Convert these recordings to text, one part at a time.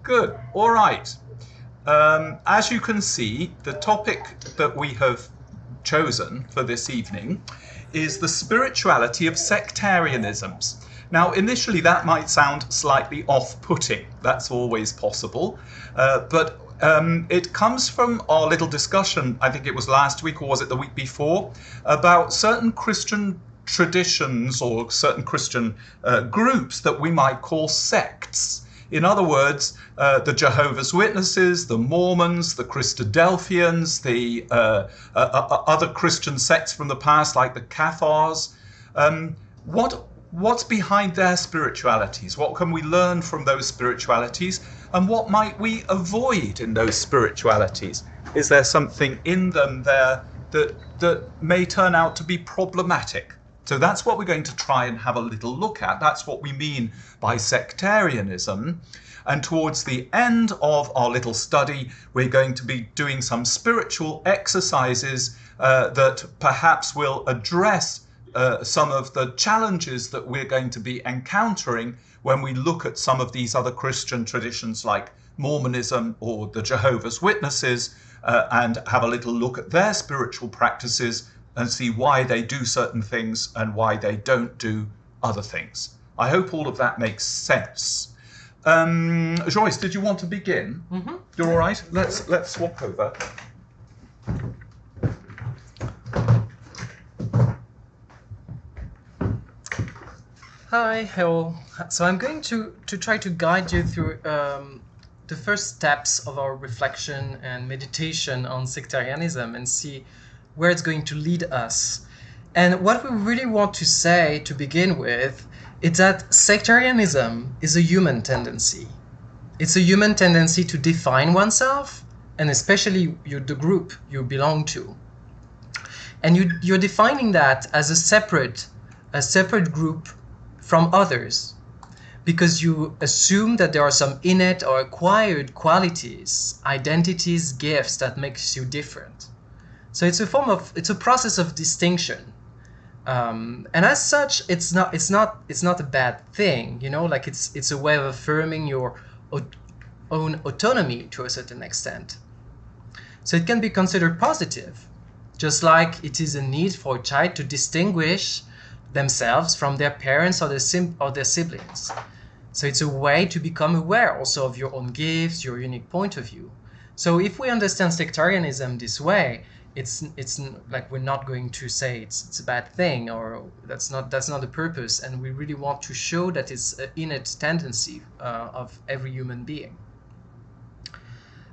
Good. All right. As you can see, the topic that we have chosen for this evening is the spirituality of sectarianisms. Now, initially, that might sound slightly off-putting. That's always possible. But it comes from our little discussion, I think it was last week or was it the week before, about certain Christian traditions or certain Christian groups that we might call sects. In other words, the Jehovah's Witnesses, the Mormons, the Christadelphians, the other Christian sects from the past like the Cathars. What's behind their spiritualities? What can we learn from those spiritualities? And what might we avoid in those spiritualities? Is there something in them there that may turn out to be problematic? So that's what we're going to try and have a little look at. That's what we mean by sectarianism. And towards the end of our little study, we're going to be doing some spiritual exercises that perhaps will address some of the challenges that we're going to be encountering when we look at some of these other Christian traditions like Mormonism or the Jehovah's Witnesses and have a little look at their spiritual practices and see why they do certain things and why they don't do other things. I hope all of that makes sense. Joyce, did you want to begin? Mm-hmm. You're all right? Let's swap over. Hi, hello. So I'm going to try to guide you through the first steps of our reflection and meditation on sectarianism and see where it's going to lead us. And what we really want to say to begin with is that sectarianism is a human tendency. It's a human tendency to define oneself, and especially the group you belong to. And you're defining that as a separate group from others, because you assume that there are some innate or acquired qualities, identities, gifts that makes you different. So it's a process of distinction, and as such, it's not a bad thing, like it's a way of affirming your own autonomy to a certain extent. So it can be considered positive, just like it is a need for a child to distinguish themselves from their parents or their siblings. So it's a way to become aware also of your own gifts, your unique point of view. So if we understand sectarianism this way, it's like we're not going to say it's a bad thing, or that's not the purpose, and we really want to show that it's an innate tendency of every human being.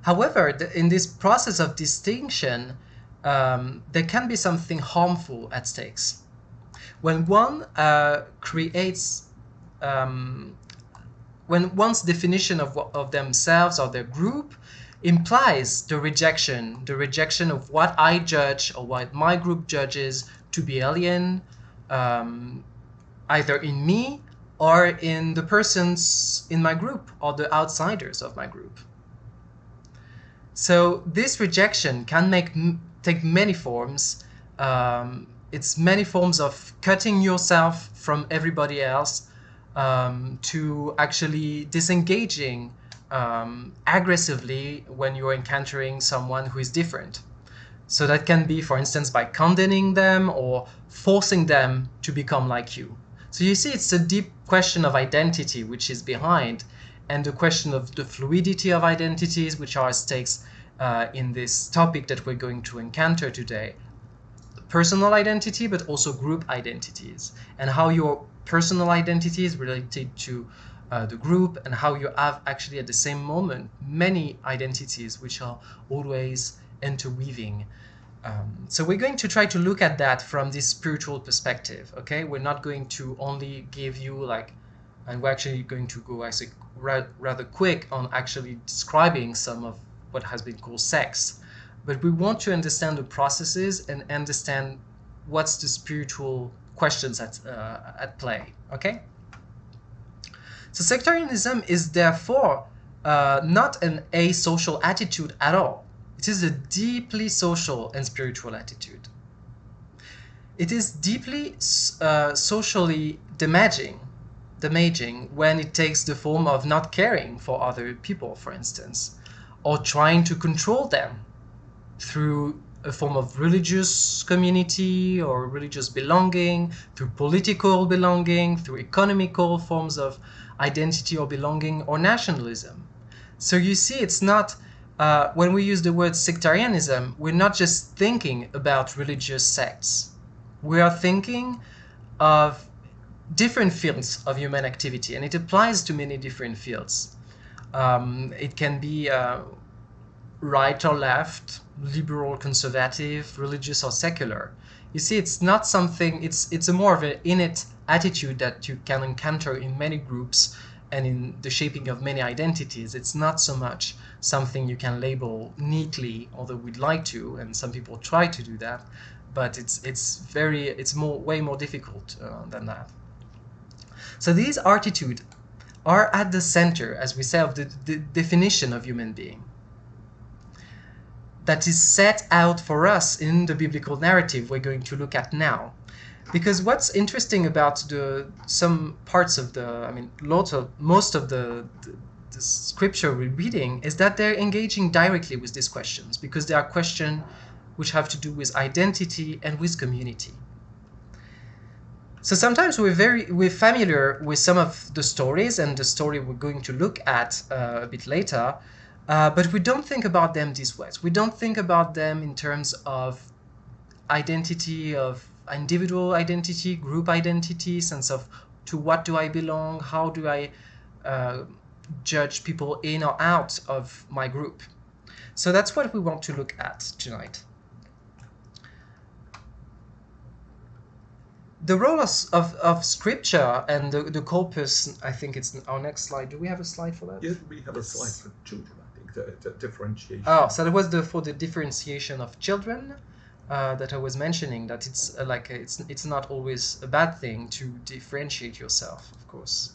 However, in this process of distinction, there can be something harmful at stakes. When one when one's definition of themselves or their group implies the rejection of what I judge or what my group judges to be alien, either in me or in the persons in my group or the outsiders of my group. So this rejection can take many forms. It's many forms of cutting yourself from everybody else, to actually disengaging aggressively when you're encountering someone who is different. So that can be, for instance, by condemning them or forcing them to become like you. So you see, it's a deep question of identity which is behind, and the question of the fluidity of identities which are at stakes in this topic that we're going to encounter today. Personal identity, but also group identities, and how your personal identity is related to the group, and how you have actually at the same moment many identities which are always interweaving. So we're going to try to look at that from this spiritual perspective, okay? We're not going to only give you and we're actually going to go rather quick on actually describing some of what has been called sects. But we want to understand the processes and understand what's the spiritual questions at play, okay? So sectarianism is therefore not an asocial attitude at all. It is a deeply social and spiritual attitude. It is deeply socially damaging damaging when it takes the form of not caring for other people, for instance, or trying to control them through a form of religious community or religious belonging, through political belonging, through economical forms of identity or belonging, or nationalism. So you see, it's not, when we use the word sectarianism, we're not just thinking about religious sects. We are thinking of different fields of human activity, and it applies to many different fields. It can be right or left, liberal, conservative, religious or secular. You see, it's not something, it's a more of an innate attitude that you can encounter in many groups and in the shaping of many identities. It's not so much something you can label neatly, although we'd like to, and some people try to do that, but it's way more difficult than that. So these attitudes are at the center, as we say, of the definition of human being that is set out for us in the biblical narrative we're going to look at now. Because what's interesting about some parts of most of the scripture we're reading is that they're engaging directly with these questions, because they are questions which have to do with identity and with community. So sometimes we're familiar with some of the stories, and the story we're going to look at a bit later, but we don't think about them this way. We don't think about them in terms of identity, of individual identity, group identity, sense of to what do I belong, how do I judge people in or out of my group. So that's what we want to look at tonight. The role of scripture and the corpus, I think it's our next slide. Do we have a slide for that? Yes, we have a slide for children, I think, the differentiation. Oh, so that was for the differentiation of children that I was mentioning, that it's it's not always a bad thing to differentiate yourself, of course.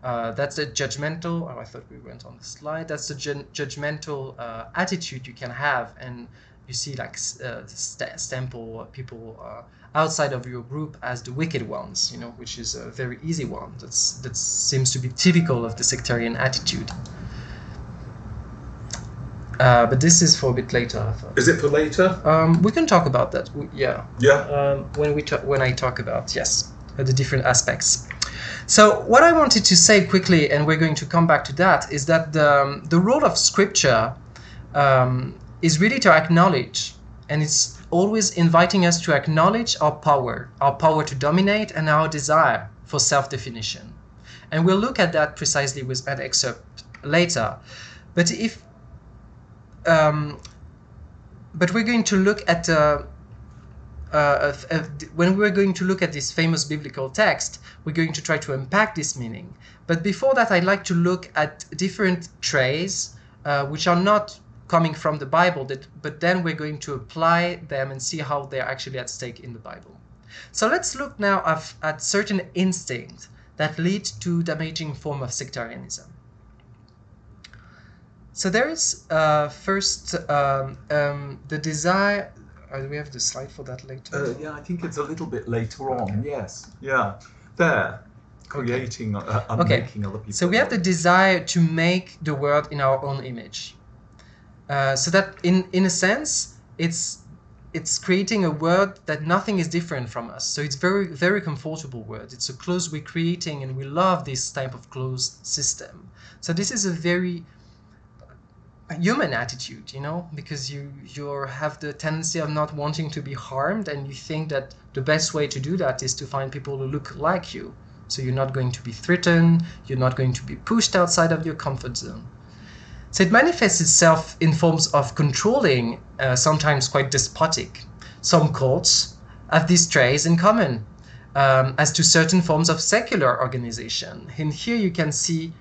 That's the judgmental, I thought we went on the slide, that's the judgmental attitude you can have, and you see stample people outside of your group as the wicked ones, which is a very easy one. That seems to be typical of the sectarian attitude. But this is for a bit later, I thought. Is it for later? We can talk about that. Yeah. When I talk about the different aspects. So what I wanted to say quickly, and we're going to come back to that, is that the role of scripture is really to acknowledge, and it's always inviting us to acknowledge our power to dominate, and our desire for self-definition. And we'll look at that precisely with an excerpt later. But we're going to look at when we're going to look at this famous biblical text, we're going to try to unpack this meaning. But before that, I'd like to look at different traits which are not coming from the Bible, but then we're going to apply them and see how they're actually at stake in the Bible. So let's look now at certain instincts that lead to damaging form of sectarianism. So there is first the desire. Do we have the slide for that later? Yeah, I think it's a little bit later on. Okay. Yes. Yeah. There. Creating, making other people. So we have the desire to make the world in our own image. So that in a sense, it's creating a world that nothing is different from us. So it's very, very comfortable world. It's a closed we're creating, and we love this type of closed system. So this is a very human attitude, because you have the tendency of not wanting to be harmed, and you think that the best way to do that is to find people who look like you. So you're not going to be threatened, you're not going to be pushed outside of your comfort zone. So it manifests itself in forms of controlling, sometimes quite despotic. Some cults have these traits in common, as to certain forms of secular organization. And here you can see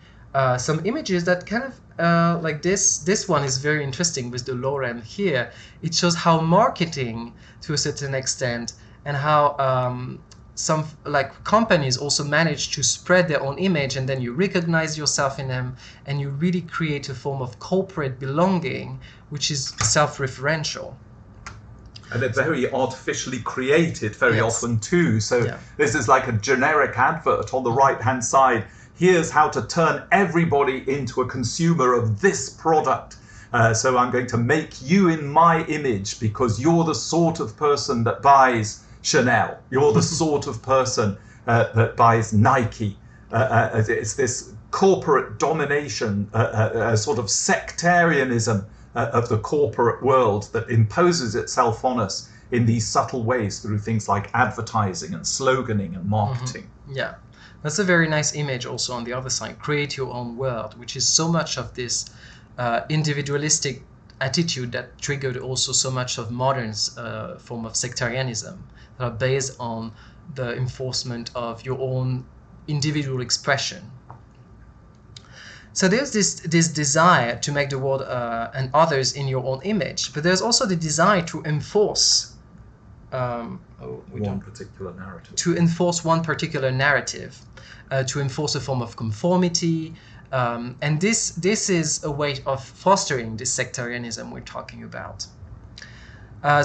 some images that kind of like this. This one is very interesting with the lorem here. It shows how marketing, to a certain extent, and how some companies also manage to spread their own image, and then you recognize yourself in them, and you really create a form of corporate belonging, which is self-referential. And they're very artificially created very Yes. often too. So Yeah. this is like a generic advert on the right-hand side. Here's how to turn everybody into a consumer of this product. So I'm going to make you in my image because you're the sort of person that buys Chanel. You're the sort of person that buys Nike. It's this corporate domination, sort of sectarianism of the corporate world that imposes itself on us in these subtle ways through things like advertising and sloganing and marketing. Yeah, that's a very nice image also on the other side. Create your own world, which is so much of this individualistic attitude that triggered also so much of modern form of sectarianism that are based on the enforcement of your own individual expression. So there's this desire to make the world and others in your own image, but there's also the desire to enforce One particular narrative. to enforce one particular narrative, to enforce a form of conformity, and this is a way of fostering this sectarianism we're talking about.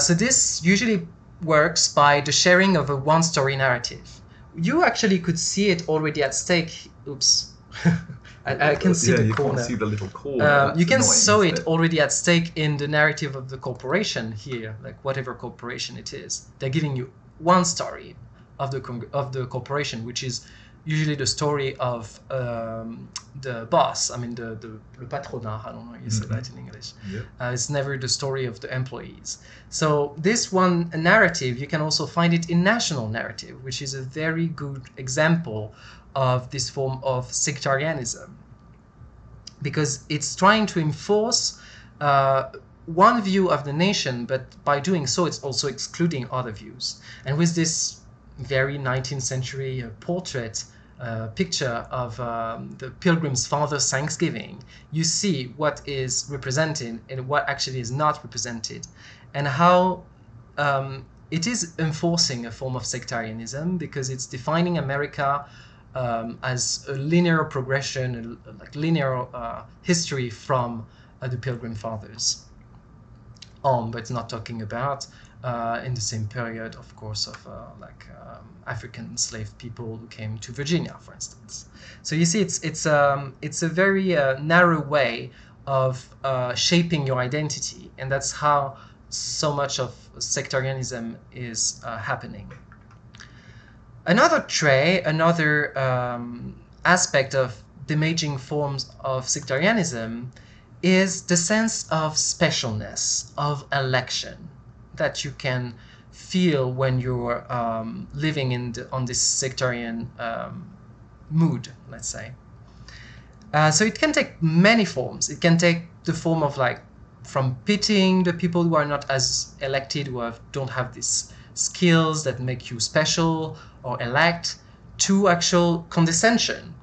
So this usually works by the sharing of a one-story narrative. You actually could see it already at stake. Oops. I can see the you corner. can't see the little corner. You can That's saw annoying, it isn't already at stake in the narrative of the corporation here, like whatever corporation it is. They're giving you one story of the corporation, which is usually the story of the boss. I mean, the le patronat. I don't know how you say that in English. Yep. It's never the story of the employees. So this one narrative, you can also find it in national narrative, which is a very good example of this form of sectarianism, because it's trying to enforce one view of the nation, but by doing so, it's also excluding other views. And with this very 19th century portrait picture of the Pilgrim's Father's Thanksgiving, you see what is represented and what actually is not represented, and how it is enforcing a form of sectarianism, because it's defining America as a linear progression, like linear history from the Pilgrim Fathers on, but it's not talking about in the same period, of course, of African enslaved people who came to Virginia, for instance. So you see, it's a very narrow way of shaping your identity, and that's how so much of sectarianism is happening. Another aspect of damaging forms of sectarianism is the sense of specialness, of election, that you can feel when you're living on this sectarian mood, let's say. So it can take many forms. It can take the form of from pitying the people who are not as elected, who don't have these skills that make you special or elect, to actual condescension.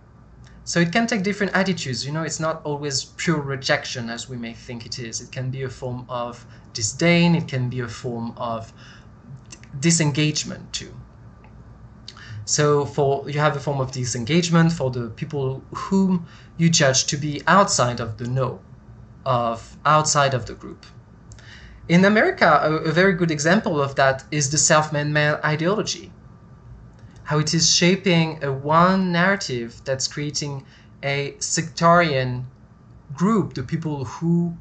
So it can take different attitudes. It's not always pure rejection as we may think it is. It can be a form of disdain. It can be a form of disengagement too. So you have a form of disengagement for the people whom you judge to be outside of the know, outside of the group. In America, a very good example of that is the self-made man ideology. How it is shaping a one narrative that's creating a sectarian group, the people who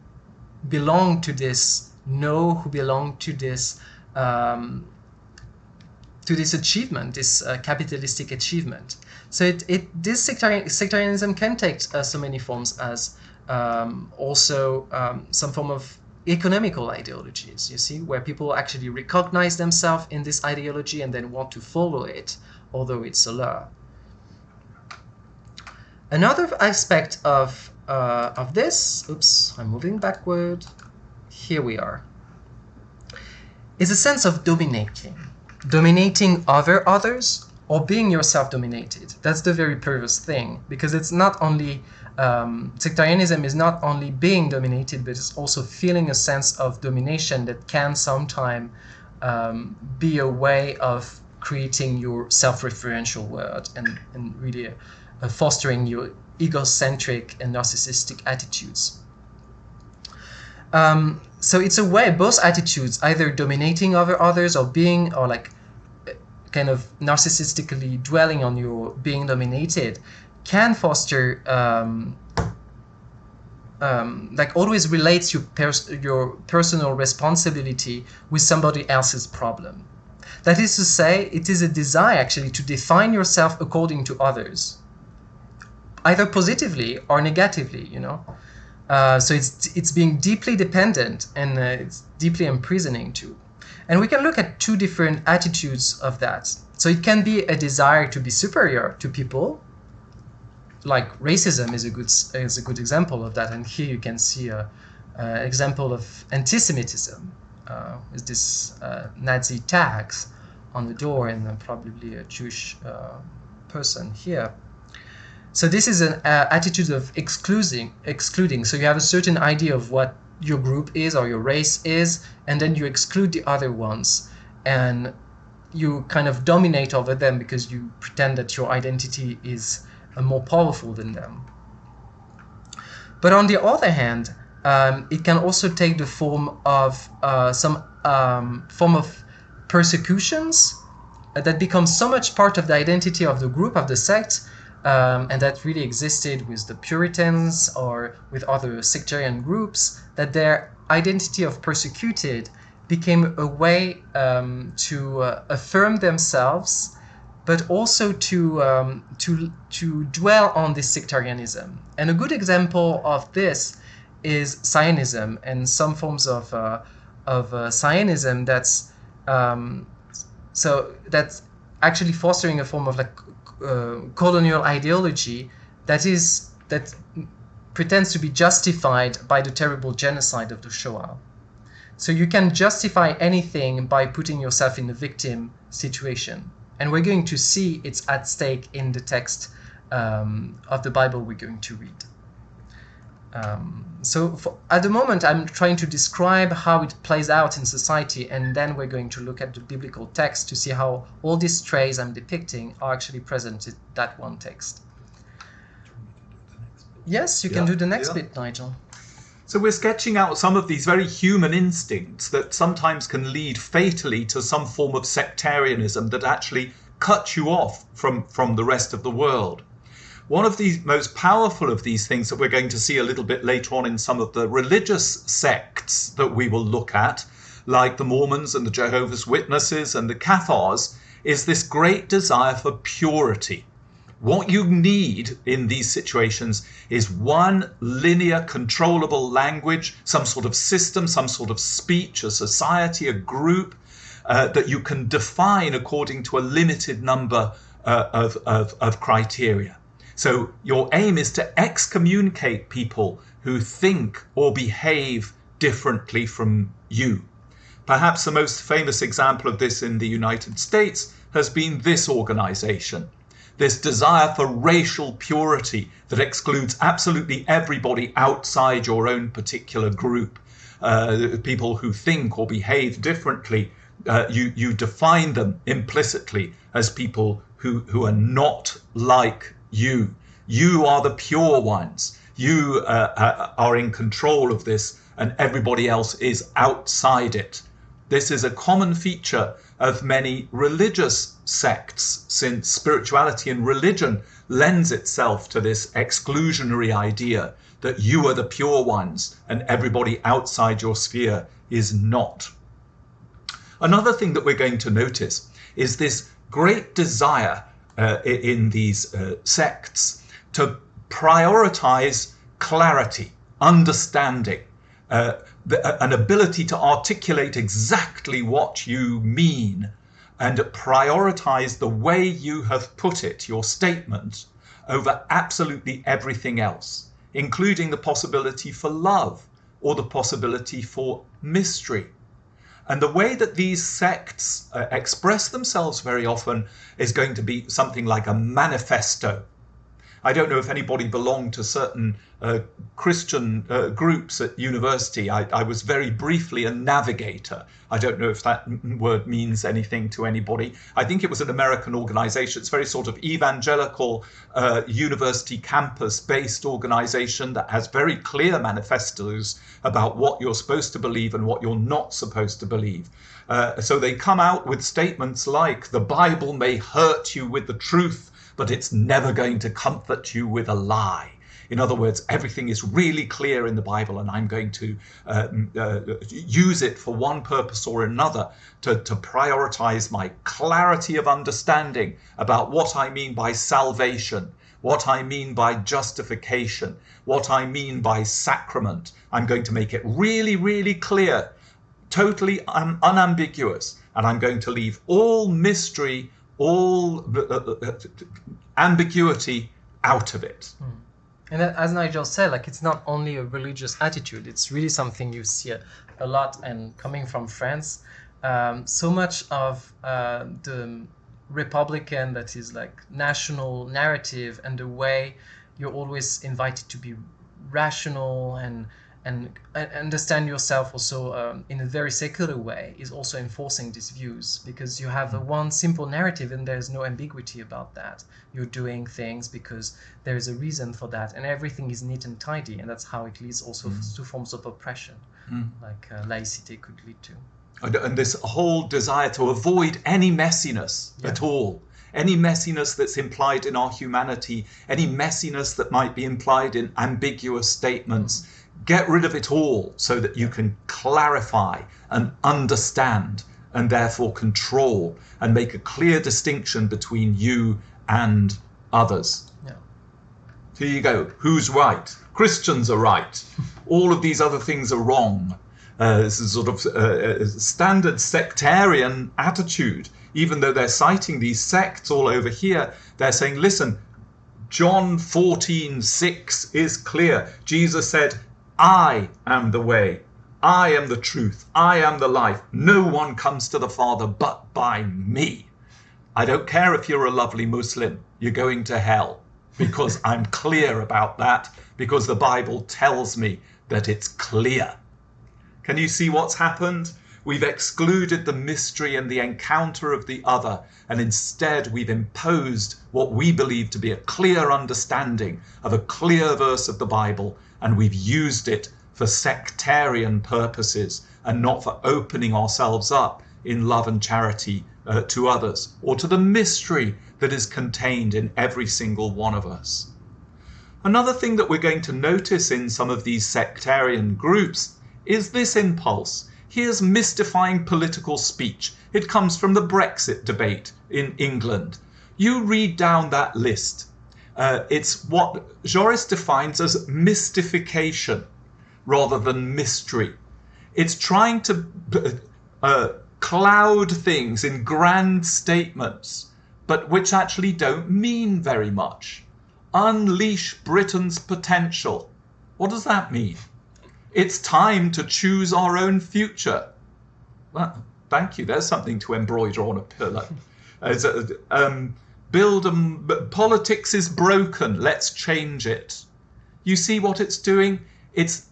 belong to this who belong to this achievement, this capitalistic achievement. So this sectarianism can take so many forms as also some form of economical ideologies, you see, where people actually recognize themselves in this ideology and then want to follow it, although it's a law. Another aspect of this, oops, I'm moving backward, here we are, is a sense of dominating others, or being yourself dominated. That's the very perverse thing, because it's not only sectarianism is not only being dominated, but it's also feeling a sense of domination that can sometimes be a way of creating your self-referential world and really fostering your egocentric and narcissistic attitudes. So it's a way, both attitudes, either dominating over others or being, or like kind of narcissistically dwelling on your being dominated, can foster like always relates your personal responsibility with somebody else's problem. That is to say, it is a desire actually to define yourself according to others, either positively or negatively, you know. So it's being deeply dependent, and it's deeply imprisoning too. And we can look at two different attitudes of that. So it can be a desire to be superior to people, like racism is a good example of that. And here you can see an example of anti-Semitism with this Nazi tags on the door, and probably a Jewish person here. So this is an attitude of excluding. So you have a certain idea of what your group is or your race is, and then you exclude the other ones, and you kind of dominate over them because you pretend that your identity is more powerful than them. But on the other hand, it can also take the form of some form of persecutions that become so much part of the identity of the group, of the sect, and that really existed with the Puritans or with other sectarian groups, that their identity of persecuted became a way to affirm themselves, but also to dwell on this sectarianism. And a good example of this is Zionism and some forms of Zionism that's actually fostering a form of like colonial ideology that pretends to be justified by the terrible genocide of the Shoah. So you can justify anything by putting yourself in a victim situation. And we're going to see it's at stake in the text of the Bible we're going to read. At the moment, I'm trying to describe how it plays out in society, and then we're going to look at the biblical text to see how all these traits I'm depicting are actually present in that one text. Yes, you can do the next bit, Nigel. So we're sketching out some of these very human instincts that sometimes can lead fatally to some form of sectarianism that actually cuts you off from the rest of the world. One of the most powerful of these things that we're going to see a little bit later on in some of the religious sects that we will look at, like the Mormons and the Jehovah's Witnesses and the Cathars, is this great desire for purity. What you need in these situations is one linear, controllable language, some sort of system, some sort of speech, a society, a group that you can define according to a limited number of criteria. So your aim is to excommunicate people who think or behave differently from you. Perhaps the most famous example of this in the United States has been this organization. This desire for racial purity that excludes absolutely everybody outside your own particular group. People who think or behave differently, you define them implicitly as people who are not like you. You are the pure ones. You are in control of this, and everybody else is outside it. This is a common feature of many religious sects, since spirituality and religion lends itself to this exclusionary idea that you are the pure ones and everybody outside your sphere is not. Another thing that we're going to notice is this great desire in these sects to prioritize clarity, understanding, an ability to articulate exactly what you mean and prioritize the way you have put it, your statement, over absolutely everything else, including the possibility for love or the possibility for mystery. And the way that these sects express themselves very often is going to be something like a manifesto. I don't know if anybody belonged to certain Christian groups at university. I was very briefly a navigator. I don't know if that word means anything to anybody. I think it was an American organization. It's very sort of evangelical, university campus-based organization that has very clear manifestos about what you're supposed to believe and what you're not supposed to believe. So they come out with statements like, the Bible may hurt you with the truth, but it's never going to comfort you with a lie. In other words, everything is really clear in the Bible, and I'm going to use it for one purpose or another to prioritize my clarity of understanding about what I mean by salvation, what I mean by justification, what I mean by sacrament. I'm going to make it really, really clear, totally unambiguous, and I'm going to leave all mystery, all ambiguity out of it. And as Nigel said, like, it's not only a religious attitude, it's really something you see a lot. And coming from France, so much of the Republican, that is like national narrative, and the way you're always invited to be rational and understand yourself also in a very secular way, is also enforcing these views, because you have one simple narrative and there's no ambiguity about that. You're doing things because there is a reason for that, and everything is neat and tidy, and that's how it leads also to forms of oppression, like laicite could lead to. And this whole desire to avoid any messiness at all, any messiness that's implied in our humanity, any messiness that might be implied in ambiguous statements. Get rid of it all so that you can clarify and understand and therefore control and make a clear distinction between you and others. Yeah. Here you go. Who's right? Christians are right. All of these other things are wrong. This is sort of a standard sectarian attitude. Even though they're citing these sects all over here, they're saying, listen, John 14:6 is clear. Jesus said, I am the way, I am the truth, I am the life. No one comes to the Father but by me. I don't care if you're a lovely Muslim, you're going to hell, because I'm clear about that, because the Bible tells me that it's clear. Can you see what's happened? We've excluded the mystery and the encounter of the other, and instead we've imposed what we believe to be a clear understanding of a clear verse of the Bible, and we've used it for sectarian purposes and not for opening ourselves up in love and charity to others, or to the mystery that is contained in every single one of us. Another thing that we're going to notice in some of these sectarian groups is this impulse. Here's mystifying political speech. It comes from the Brexit debate in England. You read down that list. It's what Joris defines as mystification rather than mystery. It's trying to cloud things in grand statements, but which actually don't mean very much. Unleash Britain's potential. What does that mean? It's time to choose our own future. Well, thank you. There's something to embroider on a pillow. Politics is broken. Let's change it. You see what it's doing? It's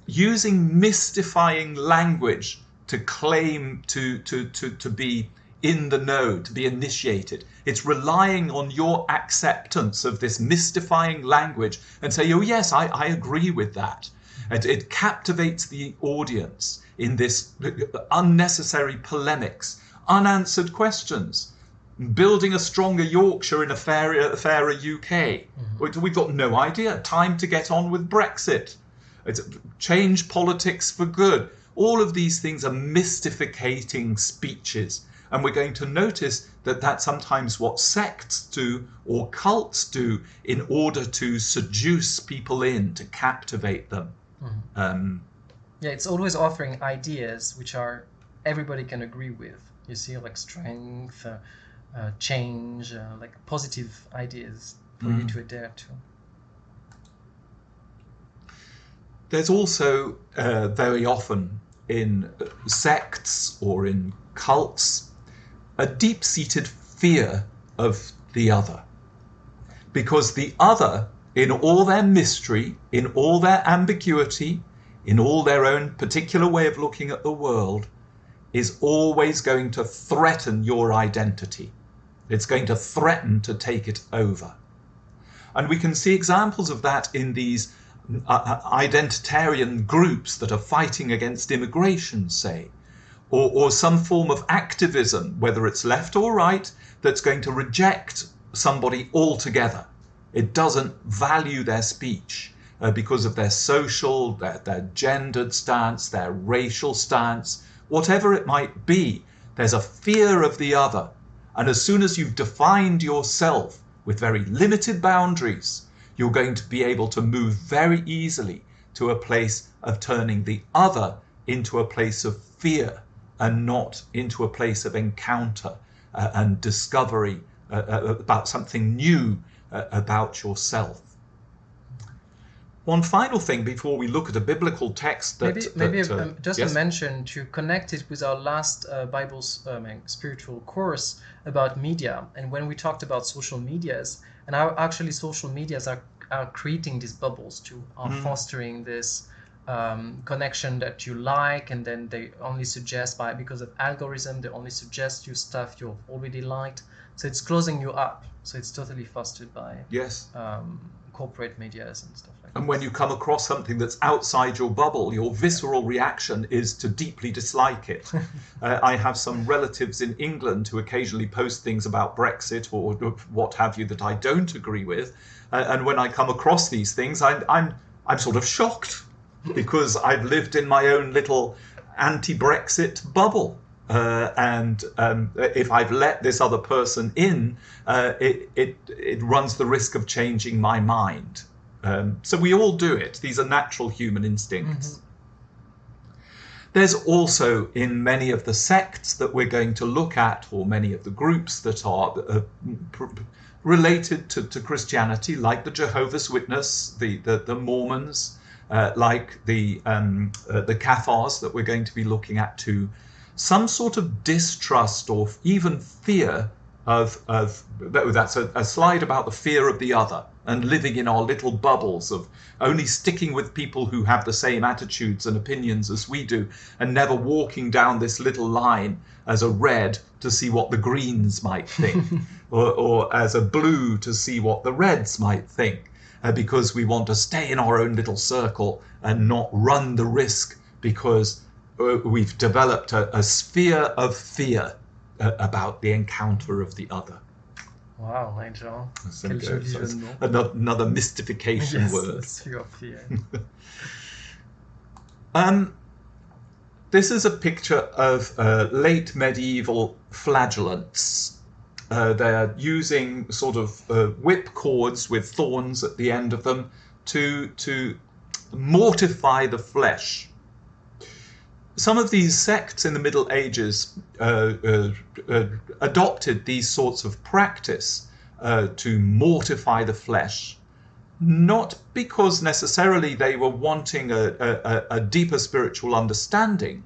using mystifying language to claim to be in the know, to be initiated. It's relying on your acceptance of this mystifying language and say, oh yes, I agree with that. And it captivates the audience in this unnecessary polemics, unanswered questions. Building a stronger Yorkshire in a fairer UK. We've got no idea. Time to get on with Brexit. It's change politics for good. All of these things are mystificating speeches. And we're going to notice that that's sometimes what sects do or cults do in order to seduce people in, to captivate them. Yeah, it's always offering ideas which are everybody can agree with. You see, like strength, change, like positive ideas for you to adhere to. There's also very often in sects or in cults a deep-seated fear of the other. because the other, in all their mystery, in all their ambiguity, in all their own particular way of looking at the world, is always going to threaten your identity. It's going to threaten to take it over. And we can see examples of that in these identitarian groups that are fighting against immigration, say, or some form of activism, whether it's left or right, that's going to reject somebody altogether. It doesn't value their speech because of their social, their gendered stance, their racial stance, whatever it might be. There's a fear of the other. And as soon as you've defined yourself with very limited boundaries, you're going to be able to move very easily to a place of turning the other into a place of fear and not into a place of encounter and discovery about something new about yourself. One final thing before we look at a biblical text that... Maybe just yes? a mention to connect it with our last Bible's spiritual course about media. And when we talked about social medias, and how actually social medias are creating these bubbles too, are fostering this connection that you like, and then they only suggest because of algorithm, they only suggest you stuff you've already liked. So it's closing you up. So it's totally fostered by corporate medias and stuff like that. And when you come across something that's outside your bubble, your visceral reaction is to deeply dislike it. I have some relatives in England who occasionally post things about Brexit or what have you that I don't agree with. And when I come across these things, I'm sort of shocked because I've lived in my own little anti-Brexit bubble. And if I've let this other person in, it runs the risk of changing my mind. So we all do it. These are natural human instincts. There's also in many of the sects that we're going to look at, or many of the groups that are related to Christianity, like the Jehovah's Witness, the Mormons, like the Cathars that we're going to be looking at too, some sort of distrust or even fear that's a slide about the fear of the other and living in our little bubbles of only sticking with people who have the same attitudes and opinions as we do, and never walking down this little line as a red to see what the greens might think or as a blue to see what the reds might think, because we want to stay in our own little circle and not run the risk because we've developed a sphere of fear about the encounter of the other. Wow, Nigel. Another mystification word. Sphere of fear. This is a picture of late medieval flagellants. They're using sort of whip cords with thorns at the end of them to mortify the flesh. Some of these sects in the Middle Ages adopted these sorts of practice to mortify the flesh, not because necessarily they were wanting a deeper spiritual understanding,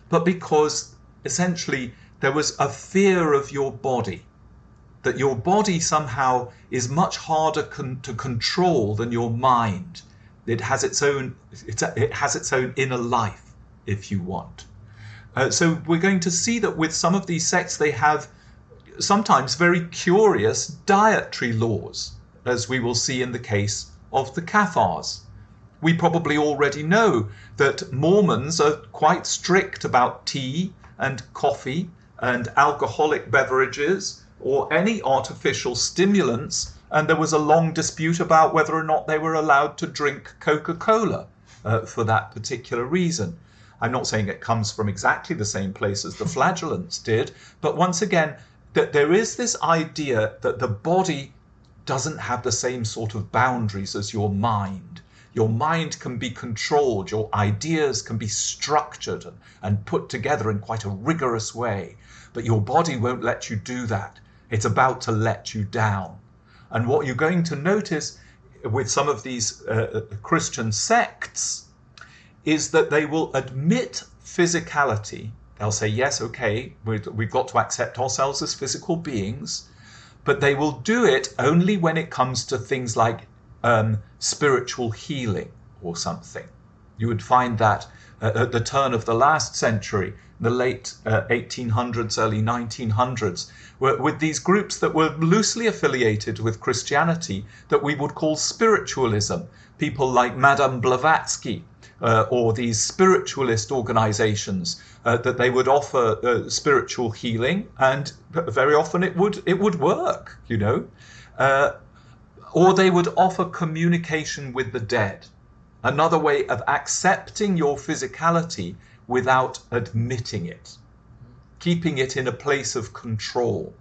but because essentially there was a fear of your body, that your body somehow is much harder to control than your mind. It has its own inner life, if you want. So we're going to see that with some of these sects, they have sometimes very curious dietary laws, as we will see in the case of the Cathars. We probably already know that Mormons are quite strict about tea and coffee and alcoholic beverages or any artificial stimulants, and there was a long dispute about whether or not they were allowed to drink Coca-Cola for that particular reason. I'm not saying it comes from exactly the same place as the flagellants did, but once again, that there is this idea that the body doesn't have the same sort of boundaries as your mind. Your mind can be controlled, your ideas can be structured and put together in quite a rigorous way, but your body won't let you do that. It's about to let you down. And what you're going to notice with some of these Christian sects is that they will admit physicality. They'll say, yes, okay, we've got to accept ourselves as physical beings, but they will do it only when it comes to things like spiritual healing or something. You would find that at the turn of the last century, the late 1800s, early 1900s, with these groups that were loosely affiliated with Christianity that we would call spiritualism. People like Madame Blavatsky, or these spiritualist organizations, that they would offer spiritual healing, and very often it would work, you know. Or they would offer communication with the dead, another way of accepting your physicality without admitting it, keeping it in a place of control.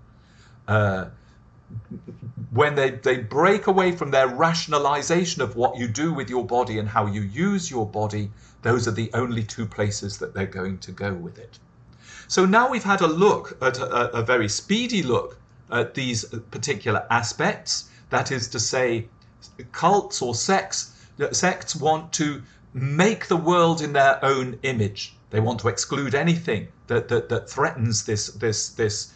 When they break away from their rationalization of what you do with your body and how you use your body, those are the only two places that they're going to go with it. So now we've had a look at a very speedy look at these particular aspects. That is to say, cults or sects want to make the world in their own image. They want to exclude anything that threatens this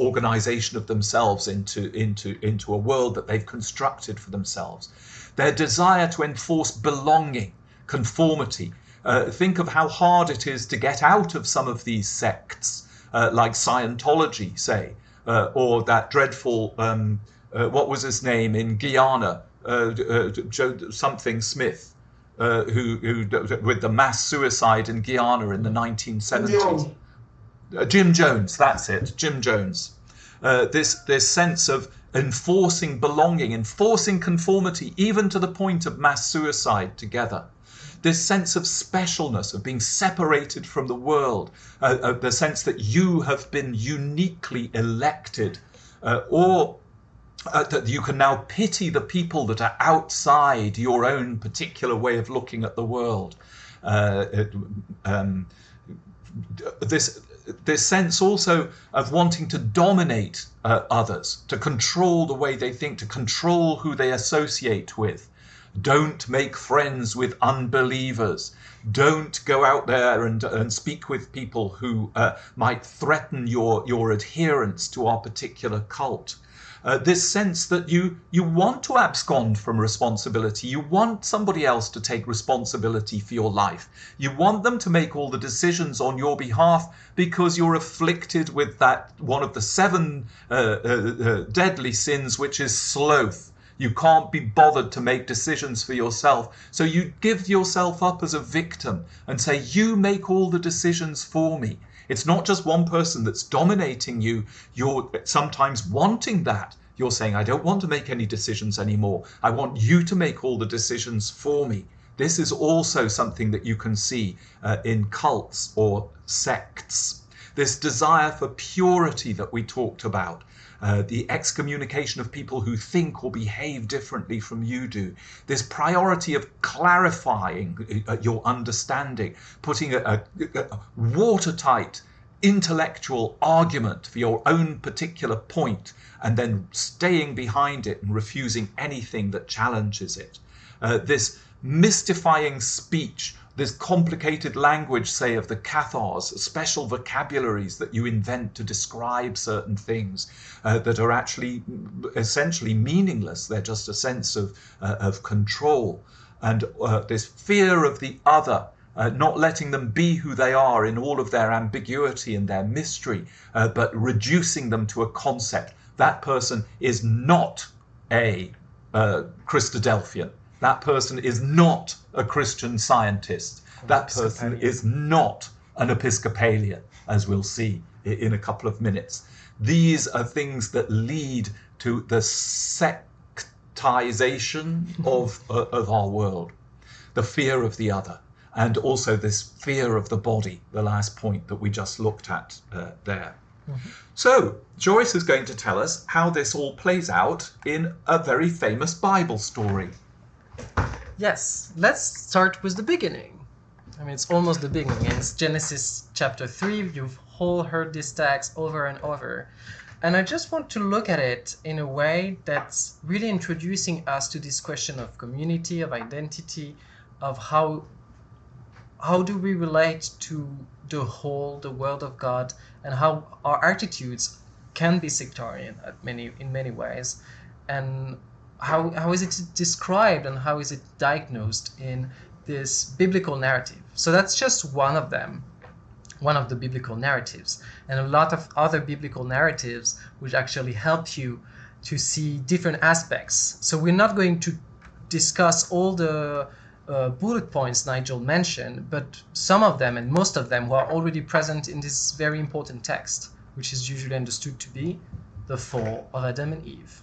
organization of themselves into a world that they've constructed for themselves. Their desire to enforce belonging, conformity. Think of how hard it is to get out of some of these sects, like Scientology, say, or that dreadful, what was his name in Guyana, something Smith, who with the mass suicide in Guyana in the 1970s. Jim Jones, that's it, Jim Jones. This sense of enforcing belonging, enforcing conformity, even to the point of mass suicide together. This sense of specialness, of being separated from the world, the sense that you have been uniquely elected, or that you can now pity the people that are outside your own particular way of looking at the world. This sense also of wanting to dominate others, to control the way they think, to control who they associate with. Don't make friends with unbelievers. Don't go out there and speak with people who might threaten your adherence to our particular cult. This sense that you want to abscond from responsibility. You want somebody else to take responsibility for your life. You want them to make all the decisions on your behalf because you're afflicted with that one of the 7 deadly sins, which is sloth. You can't be bothered to make decisions for yourself. So you give yourself up as a victim and say, you make all the decisions for me. It's not just one person that's dominating you. You're sometimes wanting that. You're saying, I don't want to make any decisions anymore. I want you to make all the decisions for me. This is also something that you can see in cults or sects. This desire for purity that we talked about. The excommunication of people who think or behave differently from you do. This priority of clarifying your understanding, putting a watertight intellectual argument for your own particular point, and then staying behind it and refusing anything that challenges it. This mystifying speech, this complicated language, say, of the Cathars, special vocabularies that you invent to describe certain things that are actually essentially meaningless. They're just a sense of control. And this fear of the other, not letting them be who they are in all of their ambiguity and their mystery, but reducing them to a concept. That person is not a Christadelphian. That person is not a Christian Scientist. That person is not an Episcopalian, as we'll see in a couple of minutes. These are things that lead to the sectization of our world, the fear of the other, and also this fear of the body, the last point that we just looked at there. Mm-hmm. So, Joyce is going to tell us how this all plays out in a very famous Bible story. Yes, let's start with the beginning. I mean, it's almost the beginning. It's Genesis chapter 3. You've all heard this text over and over. And I just want to look at it in a way that's really introducing us to this question of community, of identity, of how do we relate to the whole, the world of God, and how our attitudes can be sectarian in many ways, and how is it described and how is it diagnosed in this biblical narrative. So that's just one of them, one of the biblical narratives, and a lot of other biblical narratives which actually help you to see different aspects. So we're not going to discuss all the bullet points Nigel mentioned, but some of them and most of them were already present in this very important text, which is usually understood to be the fall of Adam and Eve.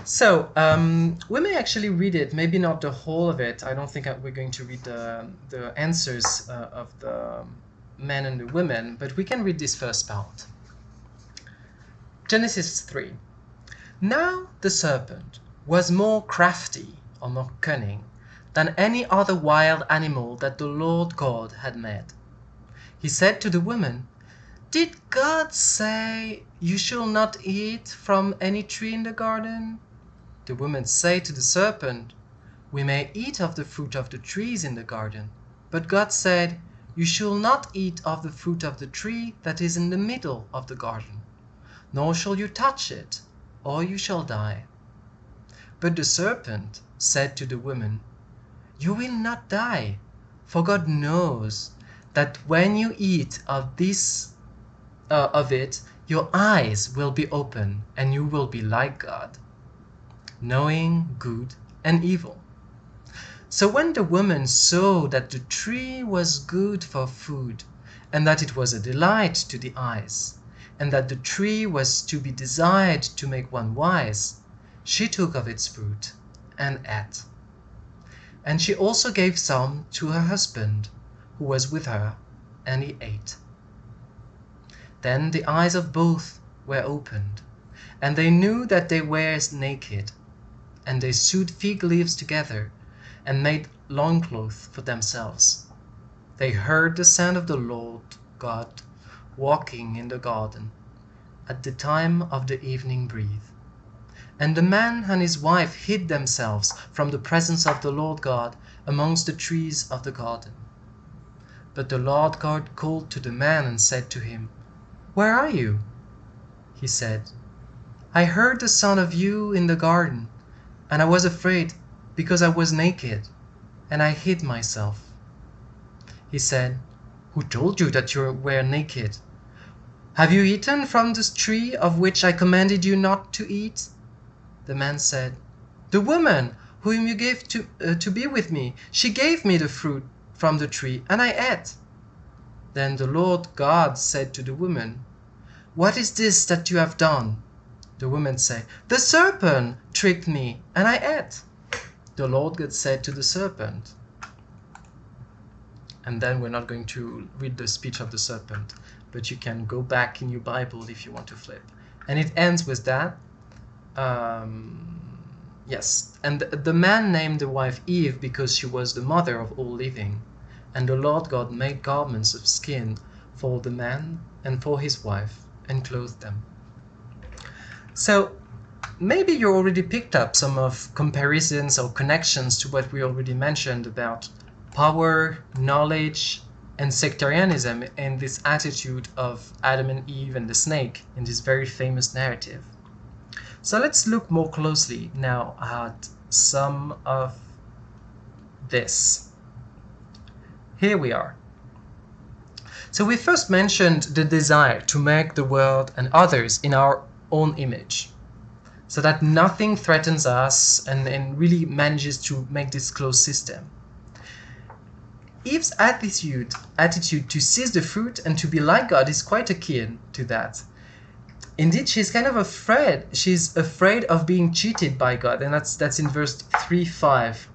So we may actually read it, maybe not the whole of it. I don't think we're going to read the answers of the men and the women, but we can read this first part. Genesis 3. Now the serpent was more crafty or more cunning than any other wild animal that the Lord God had made. He said to the woman, "Did God say, 'You shall not eat from any tree in the garden'?" The woman said to the serpent, "We may eat of the fruit of the trees in the garden. But God said, 'You shall not eat of the fruit of the tree that is in the middle of the garden, nor shall you touch it, or you shall die.' But the serpent said to the woman, 'You will not die, for God knows that when you eat of it, your eyes will be open, and you will be like God, knowing good and evil.' So when the woman saw that the tree was good for food, and that it was a delight to the eyes, and that the tree was to be desired to make one wise, she took of its fruit and ate. And she also gave some to her husband, who was with her, and he ate. Then the eyes of both were opened, and they knew that they were naked, and they sewed fig leaves together, and made loincloths for themselves. They heard the sound of the Lord God walking in the garden at the time of the evening breeze. And the man and his wife hid themselves from the presence of the Lord God amongst the trees of the garden. But the Lord God called to the man and said to him, "Where are you?" He said, "I heard the sound of you in the garden, and I was afraid, because I was naked, and I hid myself." He said, "Who told you that you were naked? Have you eaten from this tree of which I commanded you not to eat?" The man said, "The woman whom you gave to be with me, she gave me the fruit from the tree, and I ate." Then the Lord God said to the woman, "What is this that you have done?" The woman said, "The serpent tricked me, and I ate." The Lord God said to the serpent, and then we're not going to read the speech of the serpent, but you can go back in your Bible if you want to flip. And it ends with that. Yes, and the man named the wife Eve because she was the mother of all living. And the Lord God made garments of skin for the man and for his wife, and clothed them. So maybe you already picked up some of comparisons or connections to what we already mentioned about power, knowledge, and sectarianism in this attitude of Adam and Eve and the snake in this very famous narrative. So let's look more closely now at some of this. Here we are. So we first mentioned the desire to make the world and others in our own image, so that nothing threatens us and really manages to make this closed system. Eve's attitude to seize the fruit and to be like God is quite akin to that. Indeed, she's kind of afraid. She's afraid of being cheated by God, and that's in verse 3:5.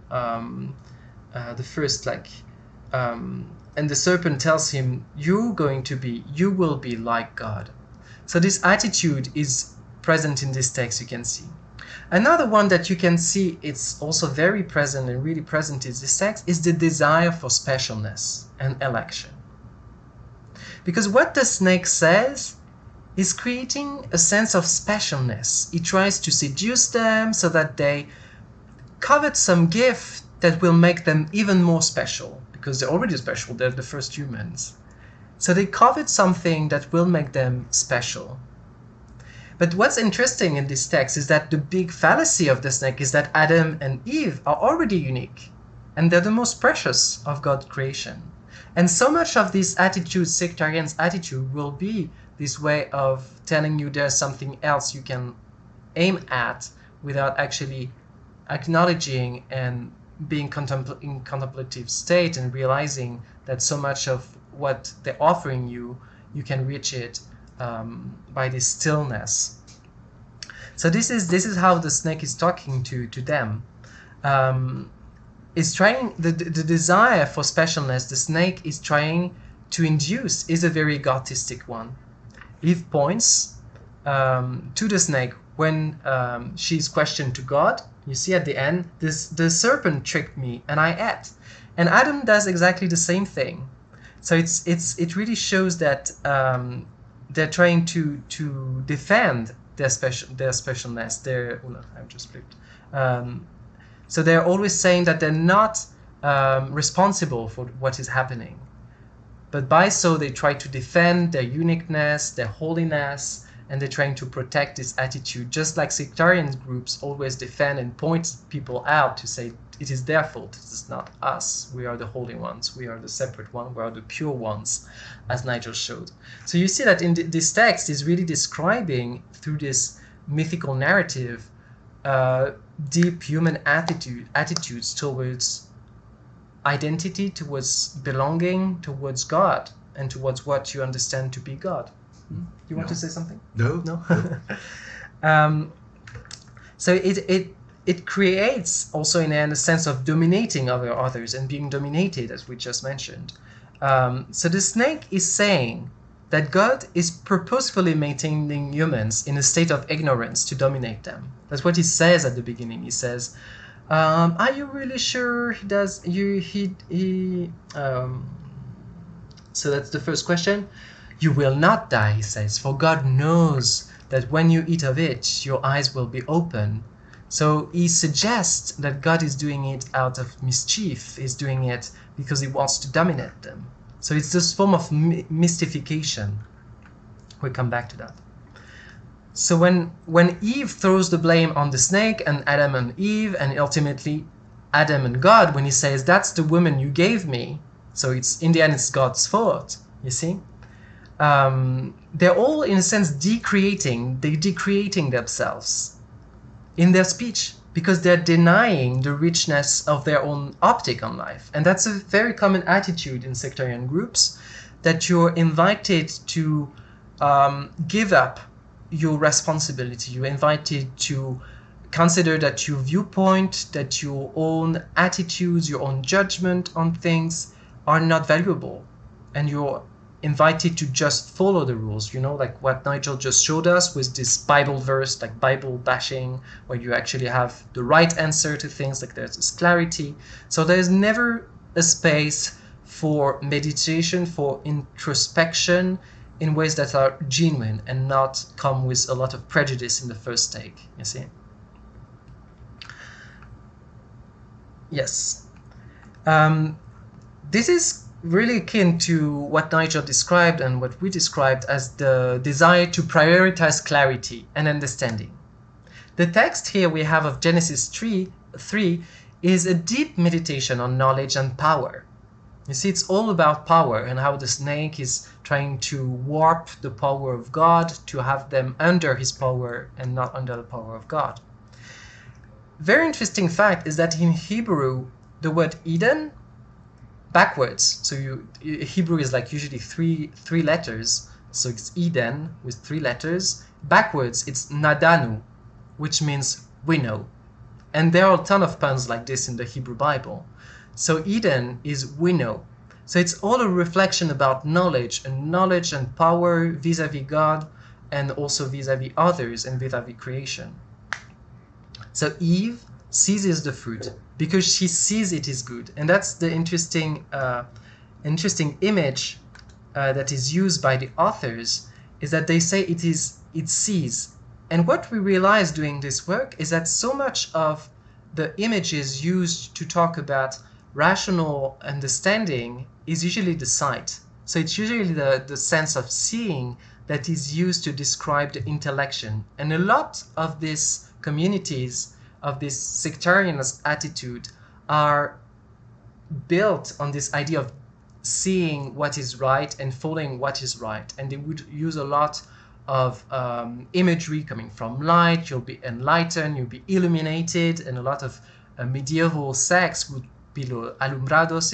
The first and the serpent tells him, you will be like God. So this attitude is present in this text, you can see. Another one that you can see, it's also very present and really present in this text, is the desire for specialness and election. Because what the snake says is creating a sense of specialness. He tries to seduce them so that they covet some gift that will make them even more special, because they're already special, they're the first humans. So they covet something that will make them special. But what's interesting in this text is that the big fallacy of the snake is that Adam and Eve are already unique, and they're the most precious of God's creation. And so much of this attitude, sectarian attitude, will be this way of telling you there's something else you can aim at without actually acknowledging and being in contemplative state and realizing that so much of what they're offering you, you can reach it by this stillness. So this is how the snake is talking to them. Is trying the desire for specialness the snake is trying to induce is a very Gothistic one. Eve points to the snake when she's questioned to God. You see at the end, the serpent tricked me and I ate. And Adam does exactly the same thing. So it really shows that they're trying to defend their specialness. I've just flipped. So they're always saying that they're not responsible for what is happening. But by so they try to defend their uniqueness, their holiness, and they're trying to protect this attitude, just like sectarian groups always defend and point people out to say it is their fault, it is not us. We are the holy ones, we are the separate one, we are the pure ones, as Nigel showed. So you see that in this text is really describing through this mythical narrative deep human attitudes towards identity, towards belonging, towards God, and towards what you understand to be God. You want to say something? No. So it creates also in a sense of dominating over others and being dominated, as we just mentioned. So the snake is saying that God is purposefully maintaining humans in a state of ignorance to dominate them. That's what he says at the beginning. He says, "Are you really sure he does? So that's the first question. You will not die," he says, "for God knows that when you eat of it, your eyes will be open." So he suggests that God is doing it out of mischief. He's doing it because he wants to dominate them. So it's this form of mystification. We'll come back to that. So when Eve throws the blame on the snake and Adam and Eve, and ultimately Adam and God, when he says, "That's the woman you gave me," so it's in the end it's God's fault, you see? They're all in a sense decreating themselves in their speech because they're denying the richness of their own optic on life. And that's a very common attitude in sectarian groups, that you're invited to give up your responsibility. You're invited to consider that your viewpoint, that your own attitudes, your own judgment on things are not valuable, and you're invited to just follow the rules, like what Nigel just showed us with this Bible verse, like Bible bashing, where you actually have the right answer to things, like there's this clarity. So there's never a space for meditation, for introspection in ways that are genuine and not come with a lot of prejudice in the first take, you see? Yes. This is really akin to what Nigel described and what we described as the desire to prioritize clarity and understanding. The text here we have of Genesis 3 is a deep meditation on knowledge and power. You see, it's all about power and how the snake is trying to warp the power of God to have them under his power and not under the power of God. Very interesting fact is that in Hebrew, the word Eden backwards, so Hebrew is like usually three letters, so it's Eden with 3 letters. Backwards it's Nadanu, which means winnow, and there are a ton of puns like this in the Hebrew Bible. So Eden is winnow, so it's all a reflection about knowledge and power vis-a-vis God, and also vis-a-vis others and vis-a-vis creation. So Eve seizes the fruit because she sees it is good, and that's the interesting image that is used by the authors, is that they say it sees. And what we realize doing this work is that so much of the images used to talk about rational understanding is usually the sight. So it's usually the sense of seeing that is used to describe the intellection. And a lot of these communities, of this sectarian attitude, are built on this idea of seeing what is right and following what is right. And they would use a lot of imagery coming from light. You'll be enlightened, you'll be illuminated, and a lot of medieval sects would be alumbrados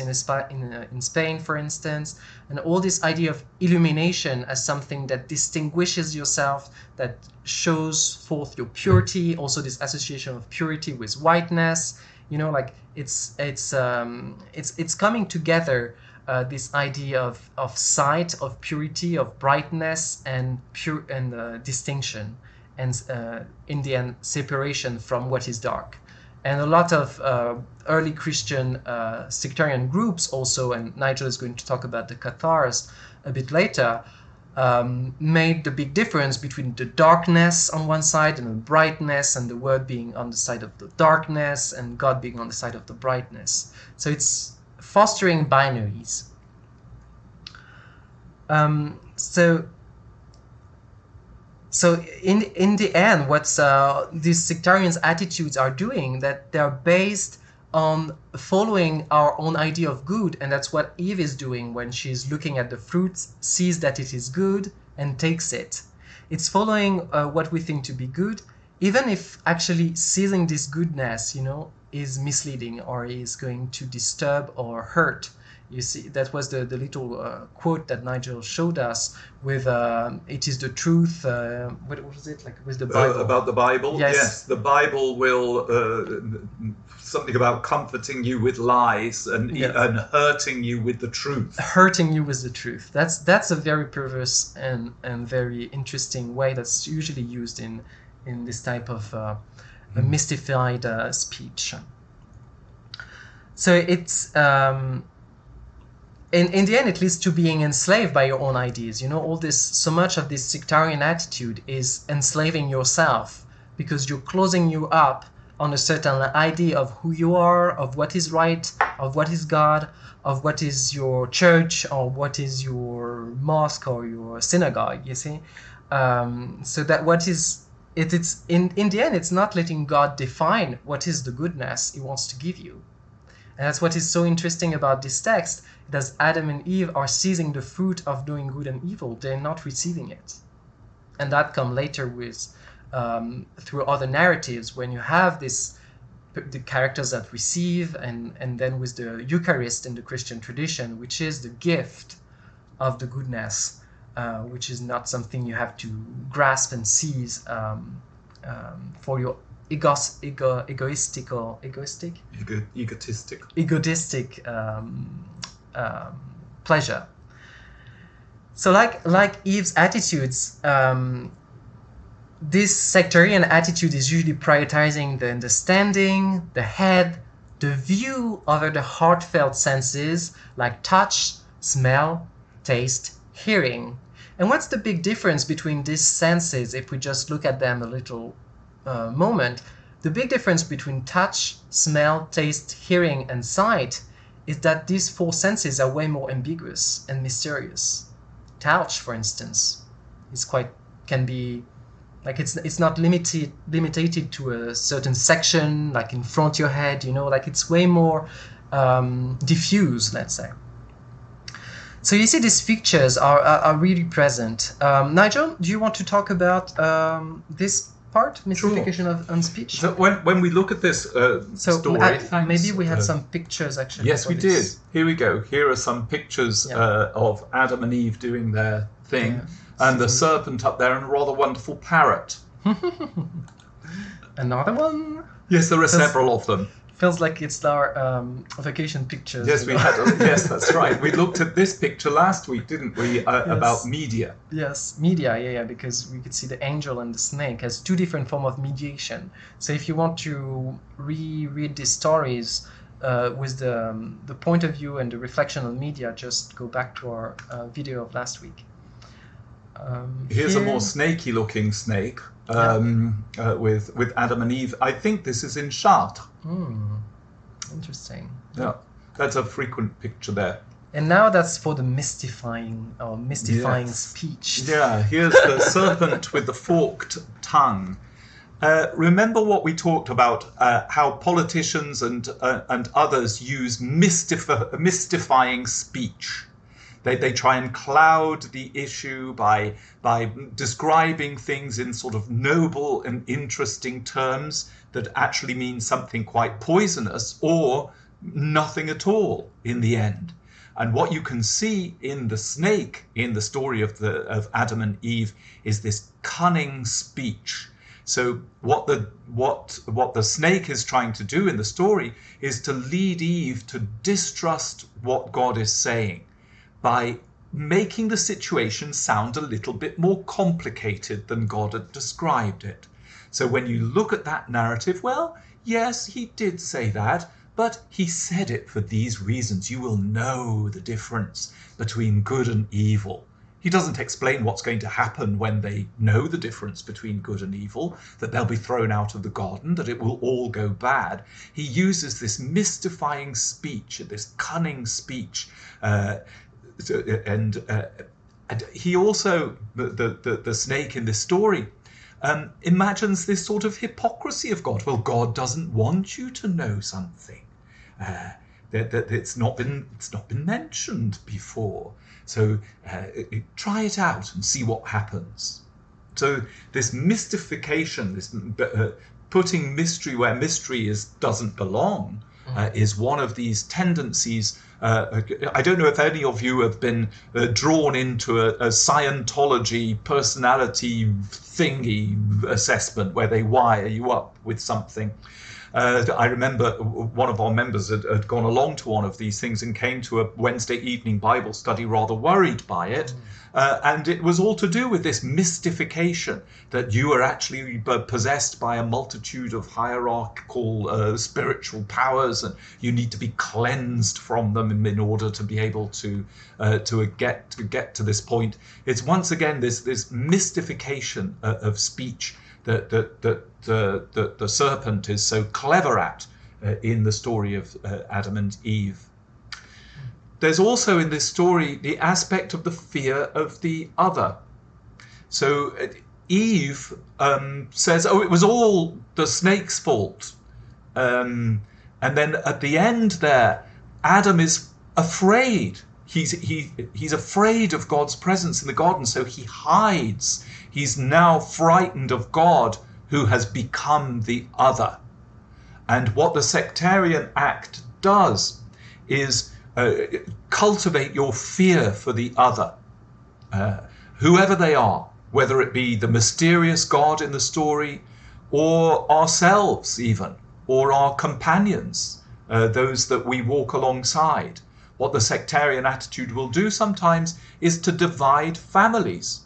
in Spain, for instance, and all this idea of illumination as something that distinguishes yourself, that shows forth your purity, also this association of purity with whiteness, you know, like it's coming together, this idea of sight, of purity, of brightness, and distinction, and in the end separation from what is dark. And a lot of early Christian sectarian groups also, and Nigel is going to talk about the Cathars a bit later, made the big difference between the darkness on one side and the brightness, and the word being on the side of the darkness and God being on the side of the brightness. So it's fostering binaries. So in the end, what these sectarians' attitudes are doing, that they're based on following our own idea of good, and that's what Eve is doing when she's looking at the fruit, sees that it is good, and takes it. It's following what we think to be good, even if actually seizing this goodness, you know, is misleading or is going to disturb or hurt. You see, that was the little quote that Nigel showed us with it is the truth. What was it, like with the Bible? About the Bible? Yes. The Bible will, something about comforting you with lies and hurting you with the truth. Hurting you with the truth. That's a very perverse and very interesting way that's usually used in this type of mystified speech. So it's... in the end, it leads to being enslaved by your own ideas. You know, so much of this sectarian attitude is enslaving yourself, because you're closing you up on a certain idea of who you are, of what is right, of what is God, of what is your church, or what is your mosque or your synagogue, you see? So that what is, it's in the end, it's not letting God define what is the goodness he wants to give you. And that's what is so interesting about this text, that Adam and Eve are seizing the fruit of doing good and evil. They're not receiving it. And that comes later with, through other narratives, when you have the characters that receive, and then with the Eucharist in the Christian tradition, which is the gift of the goodness, which is not something you have to grasp and seize for your egoistic pleasure. So like Eve's attitudes, this sectarian attitude is usually prioritizing the understanding, the head, the view over the heartfelt senses like touch, smell, taste, hearing. And what's the big difference between these senses if we just look at them a little moment? The big difference between touch, smell, taste, hearing, and sight is that these four senses are way more ambiguous and mysterious. Touch, for instance, can be like it's not limited to a certain section, like in front of your head, you know, like it's way more diffuse, let's say. So you see, these features are really present. Nigel, do you want to talk about this part, mystification on speech? So when we look at this story, maybe we had some pictures actually. Yes, we did. Here we go. Here are some pictures of Adam and Eve doing their thing, and the serpent up there, and a rather wonderful parrot. Another one? Yes, there are several of them. Feels like it's our vacation pictures. Yes, we had. Yes, that's right. We looked at this picture last week, didn't we? About media. Yes, media. Yeah, because we could see the angel and the snake as two different forms of mediation. So if you want to reread these stories with the point of view and the reflection on media, just go back to our video of last week. Here's a more snaky-looking snake with Adam and Eve. I think this is in Chartres. Interesting. Yeah, that's a frequent picture there. And now that's for the mystifying Yes. speech. Yeah, here's the serpent with the forked tongue. Remember what we talked about, how politicians and others use mystifying speech. They try and cloud the issue by describing things in sort of noble and interesting terms that actually mean something quite poisonous or nothing at all in the end. And what you can see in the snake, in the story of Adam and Eve, is this cunning speech. So what the snake is trying to do in the story is to lead Eve to distrust what God is saying by making the situation sound a little bit more complicated than God had described it. So when you look at that narrative, well, yes, he did say that, but he said it for these reasons. You will know the difference between good and evil. He doesn't explain what's going to happen when they know the difference between good and evil, that they'll be thrown out of the garden, that it will all go bad. He uses this mystifying speech, this cunning speech, and he also, the snake in this story, imagines this sort of hypocrisy of God. Well, God doesn't want you to know something that it's not been mentioned before. So try it out and see what happens. So this mystification, this putting mystery where mystery doesn't belong, is one of these tendencies. I don't know if any of you have been drawn into a Scientology personality thingy assessment where they wire you up with something. I remember one of our members had gone along to one of these things and came to a Wednesday evening Bible study rather worried by it. And it was all to do with this mystification that you are actually possessed by a multitude of hierarchical spiritual powers, and you need to be cleansed from them in order to be able to get to this point. It's once again this mystification of speech that the serpent is so clever at in the story of Adam and Eve. There's also in this story the aspect of the fear of the other. So Eve says, "Oh, it was all the snake's fault," and then at the end there, Adam is afraid. He's afraid of God's presence in the garden, so he hides. He's now frightened of God, who has become the other. And what the sectarian act does is cultivate your fear for the other, whoever they are, whether it be the mysterious God in the story, or ourselves even, or our companions, those that we walk alongside. What the sectarian attitude will do sometimes is to divide families.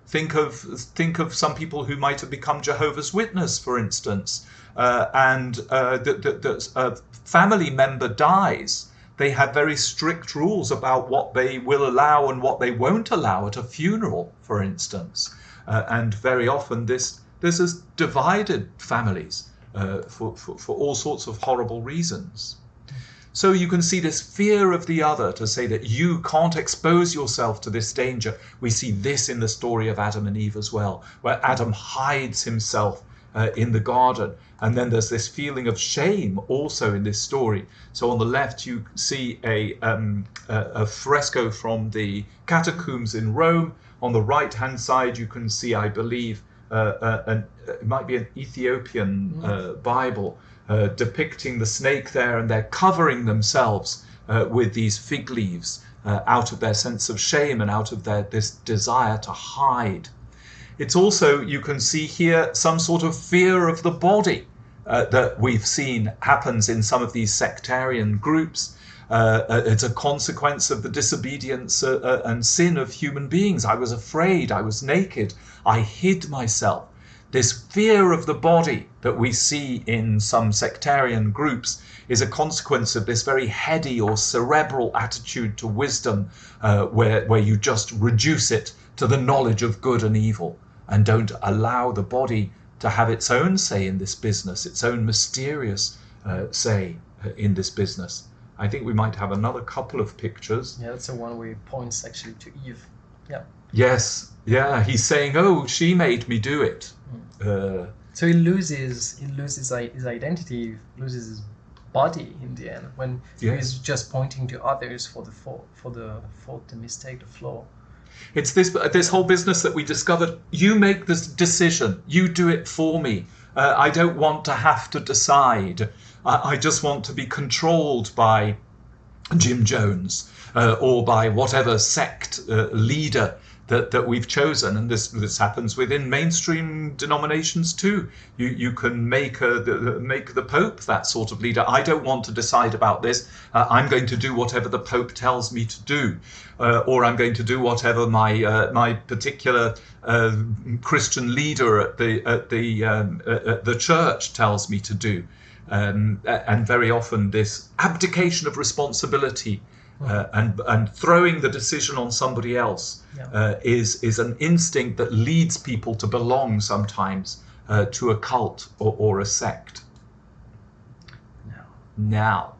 Think of some people who might have become Jehovah's Witness, for instance, and the family member dies. They have very strict rules about what they will allow and what they won't allow at a funeral, for instance. And very often this has divided families for all sorts of horrible reasons. So you can see this fear of the other, to say that you can't expose yourself to this danger. We see this in the story of Adam and Eve as well, where Adam hides himself in the garden. And then there's this feeling of shame also in this story. So on the left you see a fresco from the catacombs in Rome. On the right-hand side you can see, I believe, it might be an Ethiopian Bible, depicting the snake there, and they're covering themselves with these fig leaves out of their sense of shame and out of this desire to hide. It's also, you can see here, some sort of fear of the body that we've seen happens in some of these sectarian groups. It's a consequence of the disobedience and sin of human beings. I was afraid, I was naked, I hid myself. This fear of the body that we see in some sectarian groups is a consequence of this very heady or cerebral attitude to wisdom, where you just reduce it to the knowledge of good and evil and don't allow the body to have its own say in this business, its own mysterious say in this business. I think we might have another couple of pictures. Yeah, that's the one where he points actually to Eve. Yeah. Yes, yeah, he's saying, "Oh, she made me do it." So he loses his identity, loses his body in the end when he's just pointing to others for the fault, the mistake, the flaw. It's this whole business that we discovered. You make this decision. You do it for me. I don't want to have to decide. I just want to be controlled by Jim Jones or by whatever sect leader that we've chosen. And this happens within mainstream denominations too. You can make the Pope that sort of leader. I don't want to decide about this. I'm going to do whatever the Pope tells me to do, or I'm going to do whatever my particular Christian leader at the church tells me to do. And very often this abdication of responsibility and throwing the decision on somebody else is an instinct that leads people to belong sometimes to a cult or a sect. Now,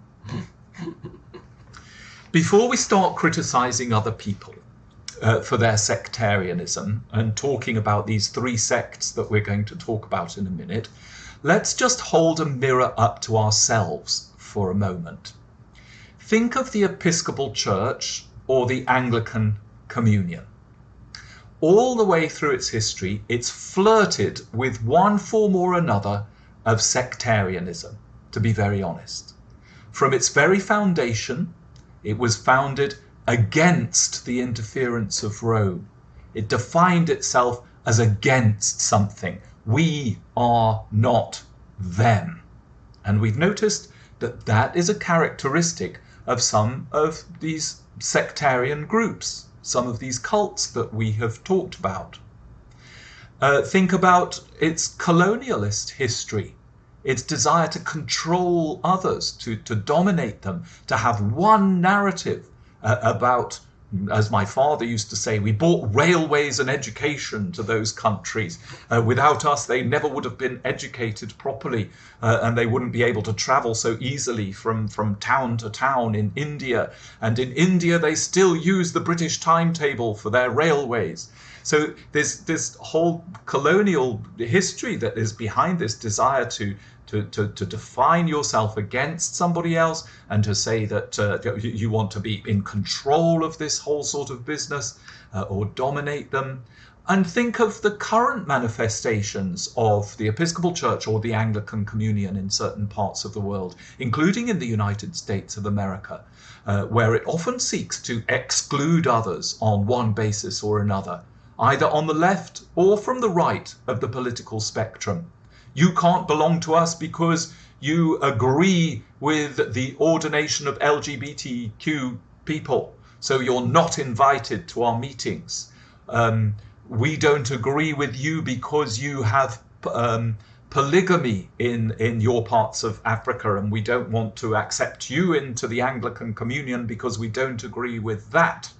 before we start criticizing other people for their sectarianism and talking about these three sects that we're going to talk about in a minute, let's just hold a mirror up to ourselves for a moment. Think of the Episcopal Church or the Anglican Communion. All the way through its history, it's flirted with one form or another of sectarianism, to be very honest. From its very foundation, it was founded against the interference of Rome. It defined itself as against something. We are not them. And we've noticed that that is a characteristic of some of these sectarian groups, some of these cults that we have talked about. Think about its colonialist history, its desire to control others, to dominate them, to have one narrative about, as my father used to say, we brought railways and education to those countries. Without us, they never would have been educated properly, and they wouldn't be able to travel so easily from town to town in India. And in India, they still use the British timetable for their railways. So there's this whole colonial history that is behind this desire to define yourself against somebody else and to say that you want to be in control of this whole sort of business or dominate them. And think of the current manifestations of the Episcopal Church or the Anglican Communion in certain parts of the world, including in the United States of America, where it often seeks to exclude others on one basis or another, either on the left or from the right of the political spectrum. You can't belong to us because you agree with the ordination of LGBTQ people, so you're not invited to our meetings. We don't agree with you because you have polygamy in your parts of Africa, and we don't want to accept you into the Anglican Communion because we don't agree with that.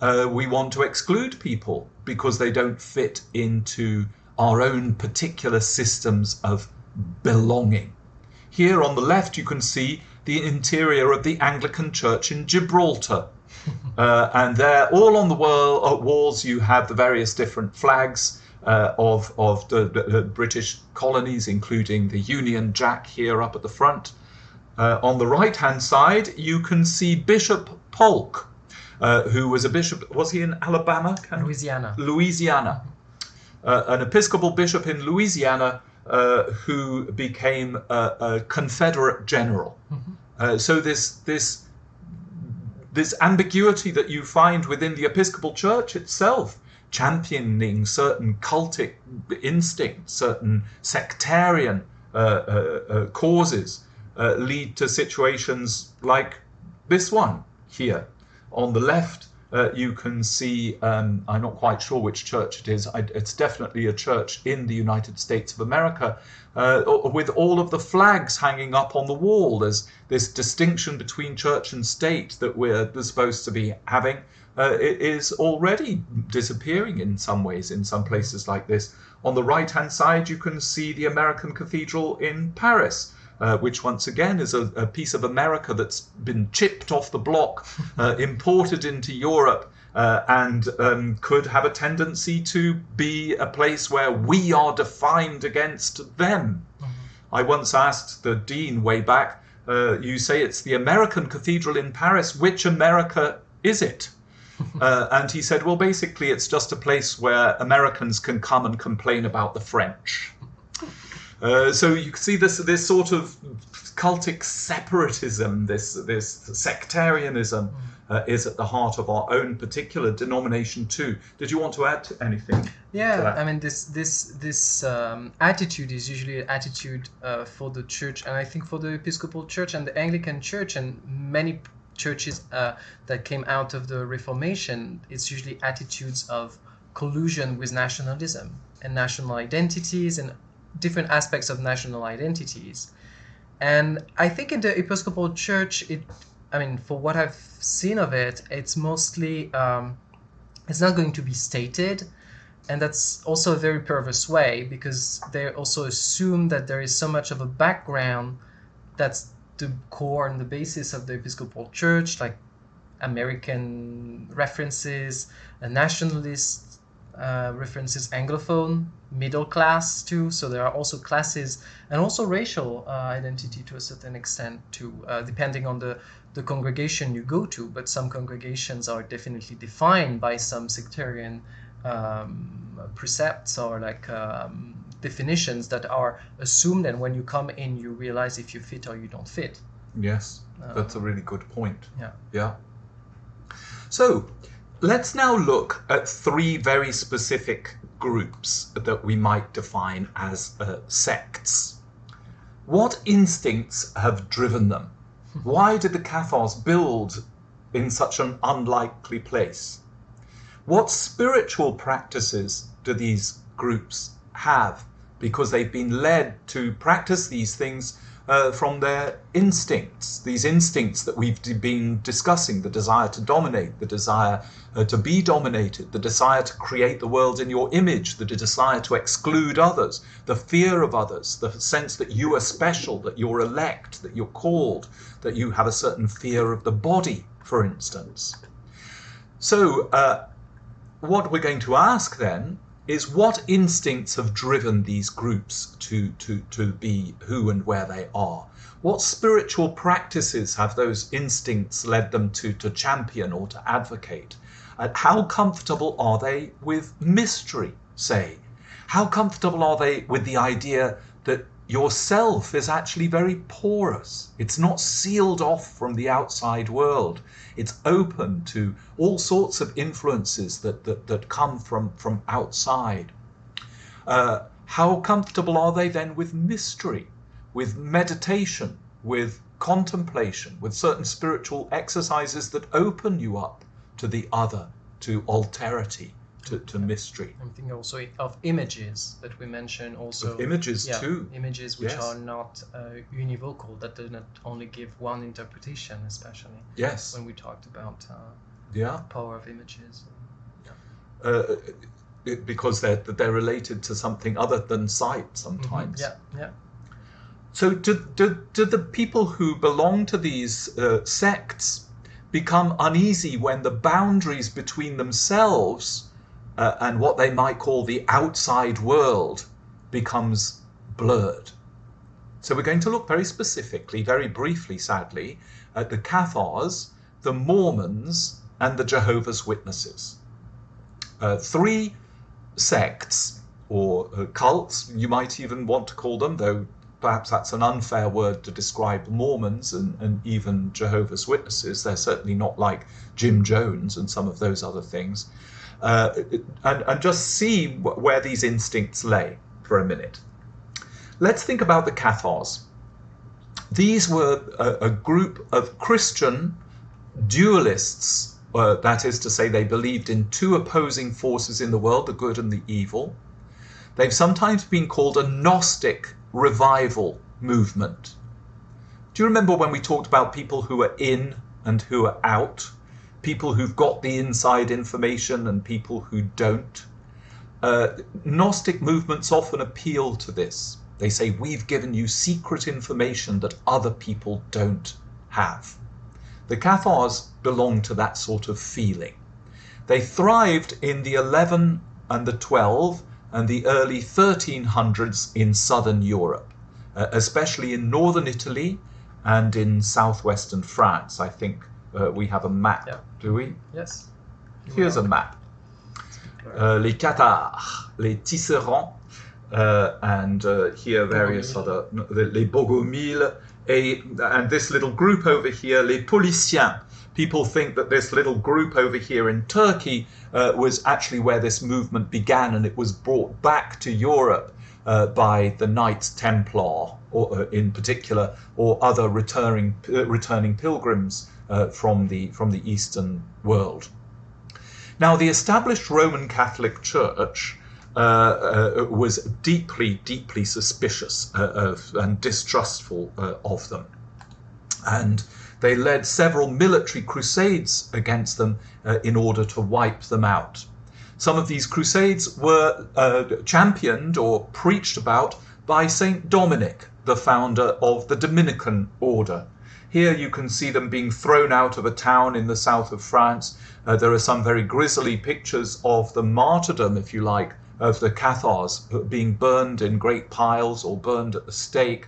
We want to exclude people because they don't fit into our own particular systems of belonging. Here on the left, you can see the interior of the Anglican Church in Gibraltar. And there, all on the walls, you have the various different flags of the British colonies, including the Union Jack here up at the front. On the right-hand side, you can see Bishop Polk, who was a bishop, was he in Alabama? Louisiana. An Episcopal bishop in Louisiana who became a Confederate general. So this ambiguity that you find within the Episcopal Church itself, championing certain cultic instincts, certain sectarian causes, lead to situations like this one here. On the left, you can see, I'm not quite sure which church it is, it's definitely a church in the United States of America, with all of the flags hanging up on the wall. There's this distinction between church and state that we're supposed to be having. It is already disappearing in some ways in some places like this. On the right-hand side, you can see the American Cathedral in Paris, which once again is a piece of America that's been chipped off the block, imported into Europe, and could have a tendency to be a place where we are defined against them. I once asked the dean way back, you say it's the American Cathedral in Paris, which America is it? And he said, well, basically it's just a place where Americans can come and complain about the French. So you can see this sort of cultic separatism, this sectarianism is at the heart of our own particular denomination too. Did you want to add anything? Yeah, I mean this attitude is usually an attitude for the church, and I think for the Episcopal Church and the Anglican Church and many churches that came out of the Reformation, it's usually attitudes of collusion with nationalism and national identities and different aspects of national identities. And I think in the Episcopal Church, for what I've seen of it, it's mostly, it's not going to be stated. And that's also a very perverse way, because they also assume that there is so much of a background that's the core and the basis of the Episcopal Church, like American references, nationalist references, Anglophone, middle class too. So there are also classes and also racial identity to a certain extent too, depending on the congregation you go to. But some congregations are definitely defined by some sectarian precepts or like definitions that are assumed, and when you come in you realize if you fit or you don't fit. Yes, that's a really good point. Yeah. So let's now look at three very specific groups that we might define as sects. What instincts have driven them? Why did the Cathars build in such an unlikely place? What spiritual practices do these groups have? Because they've been led to practice these things from their instincts, these instincts that we've been discussing, the desire to dominate, the desire to be dominated, the desire to create the world in your image, the desire to exclude others, the fear of others, the sense that you are special, that you're elect, that you're called, that you have a certain fear of the body, for instance. So what we're going to ask then is what instincts have driven these groups to be who and where they are? What spiritual practices have those instincts led them to champion or to advocate? How comfortable are they with mystery, say? How comfortable are they with the idea that yourself is actually very porous? It's not sealed off from the outside world. It's open to all sorts of influences that come from outside. How comfortable are they then with mystery, with meditation, with contemplation, with certain spiritual exercises that open you up to the other, to alterity, to mystery? I'm thinking also of images that we mentioned also. Of images too. Images which are not univocal, that do not only give one interpretation, especially. Yes. When we talked about power of images. Because they're related to something other than sight sometimes. Yeah. So do the people who belong to these sects become uneasy when the boundaries between themselves and what they might call the outside world becomes blurred? So we're going to look very specifically, very briefly, sadly, at the Cathars, the Mormons, and the Jehovah's Witnesses. Three sects, or cults, you might even want to call them, though perhaps that's an unfair word to describe Mormons and even Jehovah's Witnesses. They're certainly not like Jim Jones and some of those other things. And just see where these instincts lay for a minute. Let's think about the Cathars. These were a group of Christian dualists, that is to say, they believed in two opposing forces in the world, the good and the evil. They've sometimes been called a Gnostic revival movement. Do you remember when we talked about people who are in and who are out? People who've got the inside information and people who don't? Gnostic movements often appeal to this. They say, we've given you secret information that other people don't have. The Cathars belong to that sort of feeling. They thrived in the 11 and the 12 and the early 1300s in southern Europe, especially in northern Italy and in southwestern France. I think we have a map, do we? Yes. Here's a map. Les Cathars, les Tisserands, and here various other, les Bogomiles, and this little group over here, les Pauliciens. People think that this little group over here in Turkey was actually where this movement began, and it was brought back to Europe by the Knights Templar, or, in particular, or other returning pilgrims from the Eastern world. Now, the established Roman Catholic Church was deeply suspicious and distrustful of them. And they led several military crusades against them in order to wipe them out. Some of these crusades were championed or preached about by Saint Dominic, the founder of the Dominican order. Here you can see them being thrown out of a town in the south of France. There are some very grisly pictures of the martyrdom, if you like, of the Cathars being burned in great piles or burned at the stake,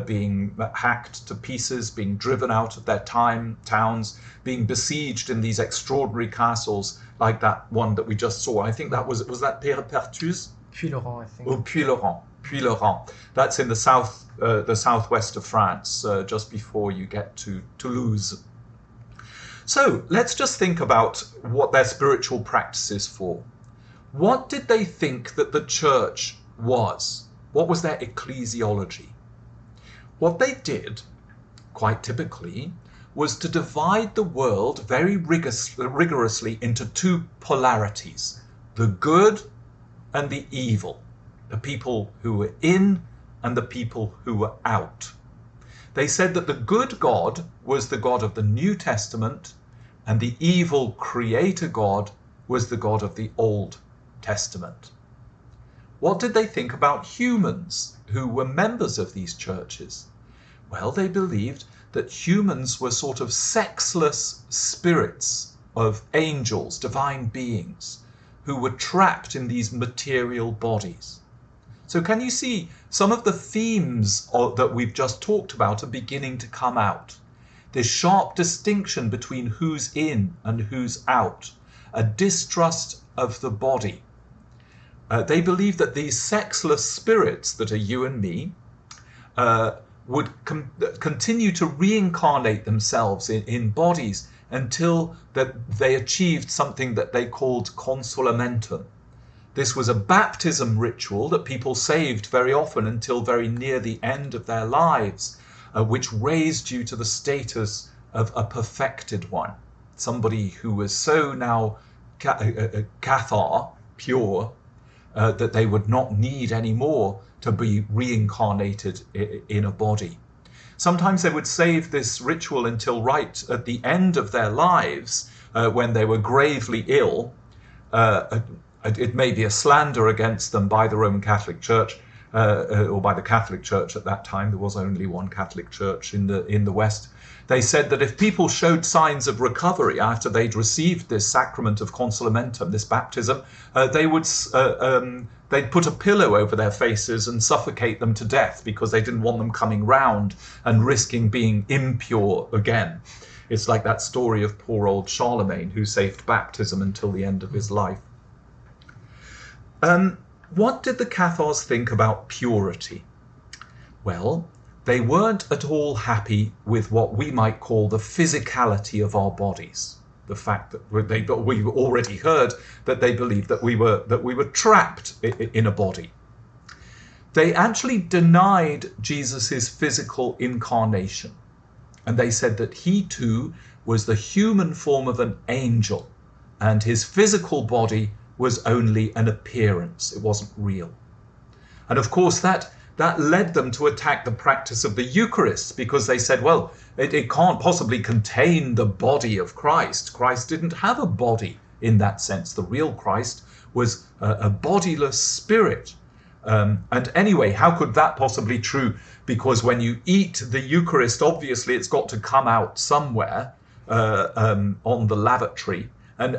being hacked to pieces, being driven out of their towns, being besieged in these extraordinary castles like that one that we just saw. I think that was that Pertus? Puylaurens, I think. Oh, Puylaurens. That's in the southwest of France, just before you get to Toulouse. So let's just think about what their spiritual practice is for. What did they think that the church was? What was their ecclesiology? What they did, quite typically, was to divide the world very rigorously into two polarities, the good and the evil, the people who were in and the people who were out. They said that the good God was the God of the New Testament, and the evil creator God was the God of the Old Testament. What did they think about humans who were members of these churches? Well, they believed that humans were sort of sexless spirits of angels, divine beings, who were trapped in these material bodies. So can you see some of the themes that we've just talked about are beginning to come out? This sharp distinction between who's in and who's out, a distrust of the body. They believe that these sexless spirits that are you and me would continue to reincarnate themselves in bodies until that they achieved something that they called consolamentum. This was a baptism ritual that people saved very often until very near the end of their lives, which raised you to the status of a perfected one, somebody who was so now Cathar, pure, that they would not need any more to be reincarnated in a body. Sometimes they would save this ritual until right at the end of their lives, when they were gravely ill. It may be a slander against them by the Roman Catholic Church, or by the Catholic Church at that time. There was only one Catholic Church in the West. They said that if people showed signs of recovery after they'd received this sacrament of consolamentum, this baptism, they'd put a pillow over their faces and suffocate them to death because they didn't want them coming round and risking being impure again. It's like that story of poor old Charlemagne who saved baptism until the end of his life. What did the Cathars think about purity? Well, they weren't at all happy with what we might call the physicality of our bodies. The fact that we already heard that they believed that we were trapped in a body. They actually denied Jesus' physical incarnation, and they said that he too was the human form of an angel, and his physical body was only an appearance. It wasn't real. And of course that led them to attack the practice of the Eucharist, because they said, well, it can't possibly contain the body of Christ. Christ didn't have a body in that sense. The real Christ was a bodiless spirit. And anyway, how could that possibly be true? Because when you eat the Eucharist, obviously it's got to come out somewhere on the lavatory. And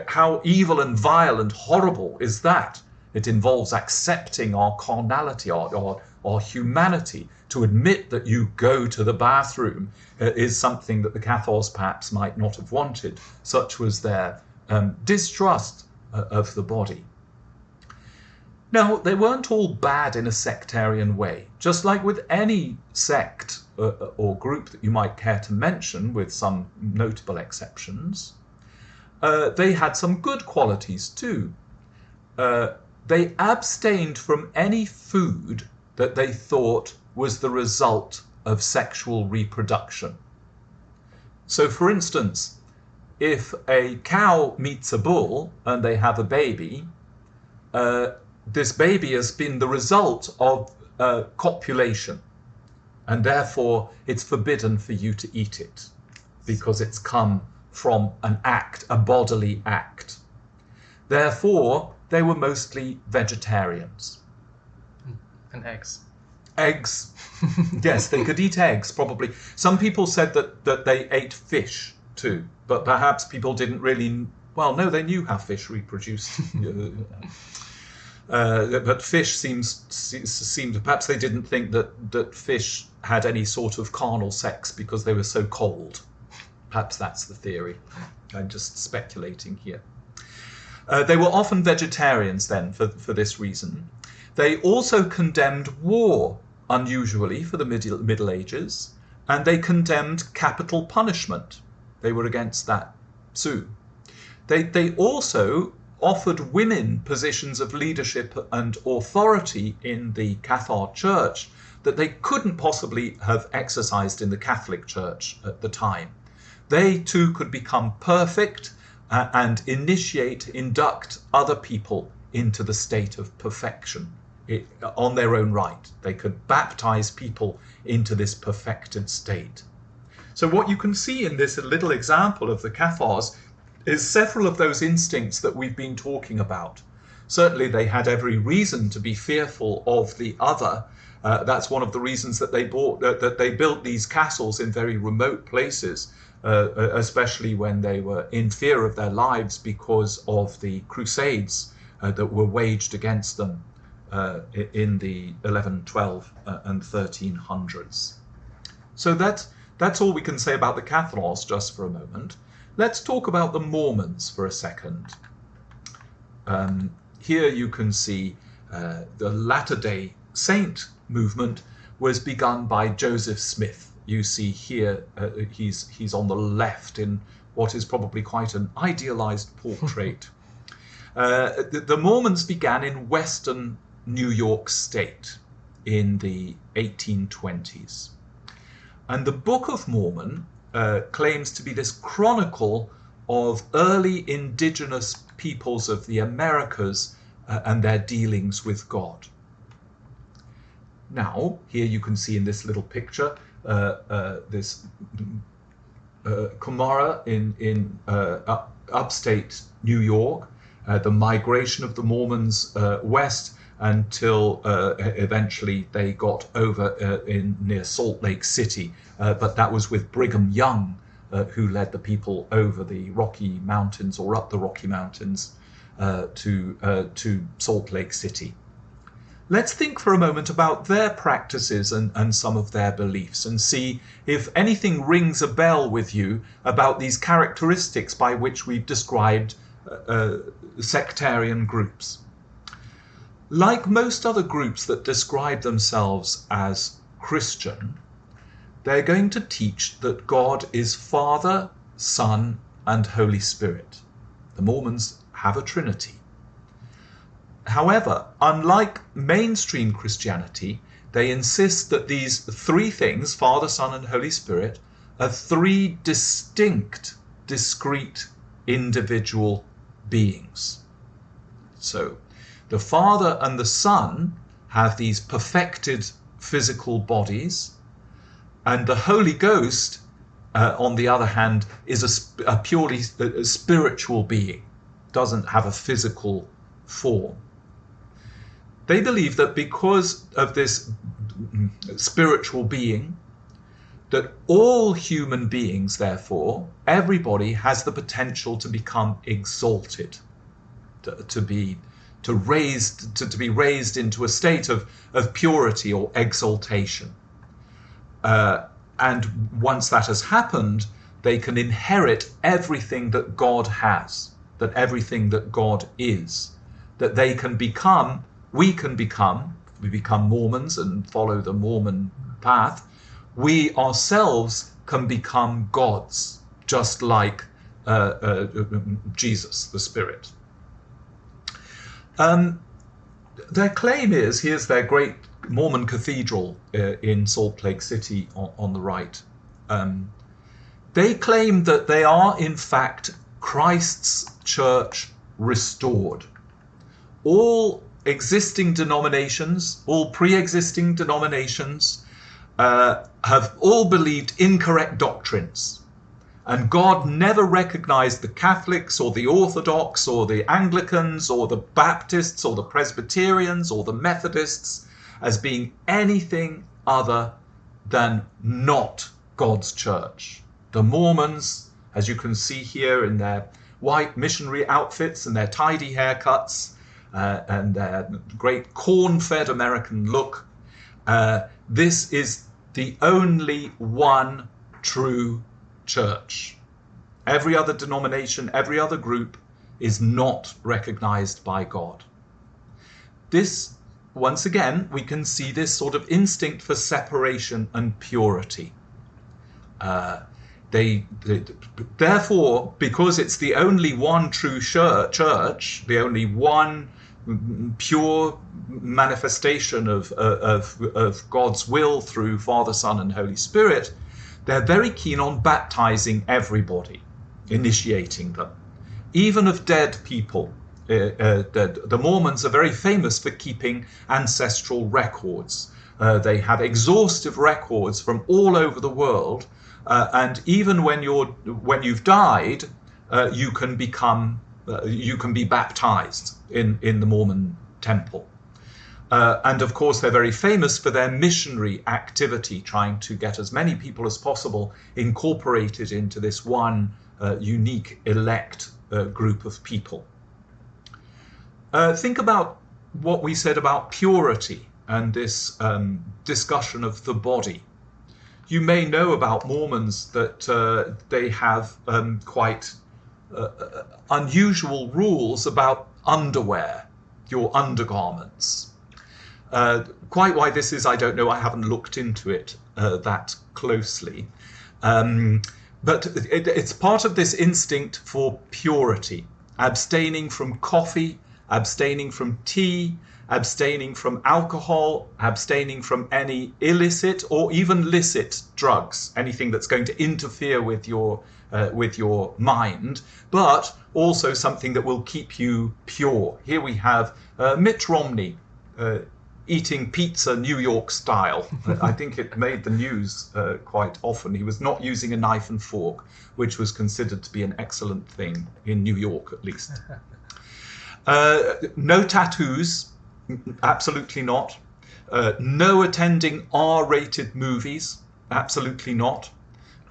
how evil and vile and horrible is that? It involves accepting our carnality, our humanity. To admit that you go to the bathroom is something that the Cathars perhaps might not have wanted. Such was their distrust of the body. Now, they weren't all bad in a sectarian way. Just like with any sect or group that you might care to mention, with some notable exceptions, they had some good qualities too. They abstained from any food that they thought was the result of sexual reproduction. So, for instance, if a cow meets a bull and they have a baby, this baby has been the result of copulation, and therefore it's forbidden for you to eat it because it's come from an act, a bodily act. Therefore, they were mostly vegetarians. And eggs. Eggs. Yes, they could eat eggs, probably. Some people said that they ate fish too, but perhaps people didn't really... Well, no, they knew how fish reproduced. But fish seemed... Perhaps they didn't think that fish had any sort of carnal sex because they were so cold. Perhaps that's the theory. I'm just speculating here. They were often vegetarians then for this reason. They also condemned war, unusually for the Middle Ages, and they condemned capital punishment. They were against that too. They also offered women positions of leadership and authority in the Cathar Church that they couldn't possibly have exercised in the Catholic Church at the time. They too could become perfect and induct other people into the state of perfection on their own right. They could baptize people into this perfected state. So what you can see in this little example of the Cathars is several of those instincts that we've been talking about. Certainly they had every reason to be fearful of the other. That's one of the reasons that they built these castles in very remote places, especially when they were in fear of their lives because of the Crusades that were waged against them in the 1112 and 1300s. So that's all we can say about the Cathars just for a moment. Let's talk about the Mormons for a second. Here you can see the Latter-day Saint movement was begun by Joseph Smith. You see here he's on the left in what is probably quite an idealized portrait. The Mormons began in western New York State in the 1820s. And the Book of Mormon claims to be this chronicle of early indigenous peoples of the Americas and their dealings with God. Now, here you can see in this little picture this Cumorah in upstate New York, the migration of the Mormons west until eventually they got over near Salt Lake City. But that was with Brigham Young, who led the people over the Rocky Mountains or up the Rocky Mountains to Salt Lake City. Let's think for a moment about their practices and some of their beliefs and see if anything rings a bell with you about these characteristics by which we've described sectarian groups. Like most other groups that describe themselves as Christian, they're going to teach that God is Father, Son, and Holy Spirit. The Mormons have a Trinity. However, unlike mainstream Christianity, they insist that these three things, Father, Son, and Holy Spirit, are three distinct, discrete, individual beings. So, the Father and the Son have these perfected physical bodies, and the Holy Ghost, on the other hand, is a purely spiritual being, doesn't have a physical form. They believe that because of this spiritual being, that all human beings, therefore, everybody has the potential to become exalted, to be raised into a state of purity or exaltation. And once that has happened, they can inherit everything that God has, that everything that God is, that we can become Mormons and follow the Mormon path. We ourselves can become gods, just like Jesus, the Spirit. Their claim is, here's their great Mormon cathedral in Salt Lake City on the right. They claim that they are, in fact, Christ's church restored. All existing denominations, all pre-existing denominations, have all believed incorrect doctrines. And God never recognized the Catholics or the Orthodox or the Anglicans or the Baptists or the Presbyterians or the Methodists as being anything other than not God's church. The Mormons, as you can see here in their white missionary outfits and their tidy haircuts and their great corn-fed American look, this is the only one true church. Every other denomination, every other group is not recognized by God. This, once again, we can see this sort of instinct for separation and purity. Therefore, because it's the only one true church, the only one pure manifestation of God's will through Father, Son, and Holy Spirit, they're very keen on baptizing everybody, initiating them, even of dead people. The Mormons are very famous for keeping ancestral records. They have exhaustive records from all over the world, and even when you've died, you can be baptized in the Mormon temple. And of course, they're very famous for their missionary activity, trying to get as many people as possible incorporated into this one unique elect group of people. Think about what we said about purity and this discussion of the body. You may know about Mormons that they have quite unusual rules about underwear, your undergarments. Quite why this is, I don't know. I haven't looked into it that closely. But it's part of this instinct for purity, abstaining from coffee, abstaining from tea, abstaining from alcohol, abstaining from any illicit or even licit drugs, anything that's going to interfere with your mind, but also something that will keep you pure. Here we have Mitt Romney eating pizza New York style. I think it made the news quite often. He was not using a knife and fork, which was considered to be an excellent thing in New York, at least. No tattoos, absolutely not. No attending R-rated movies, absolutely not.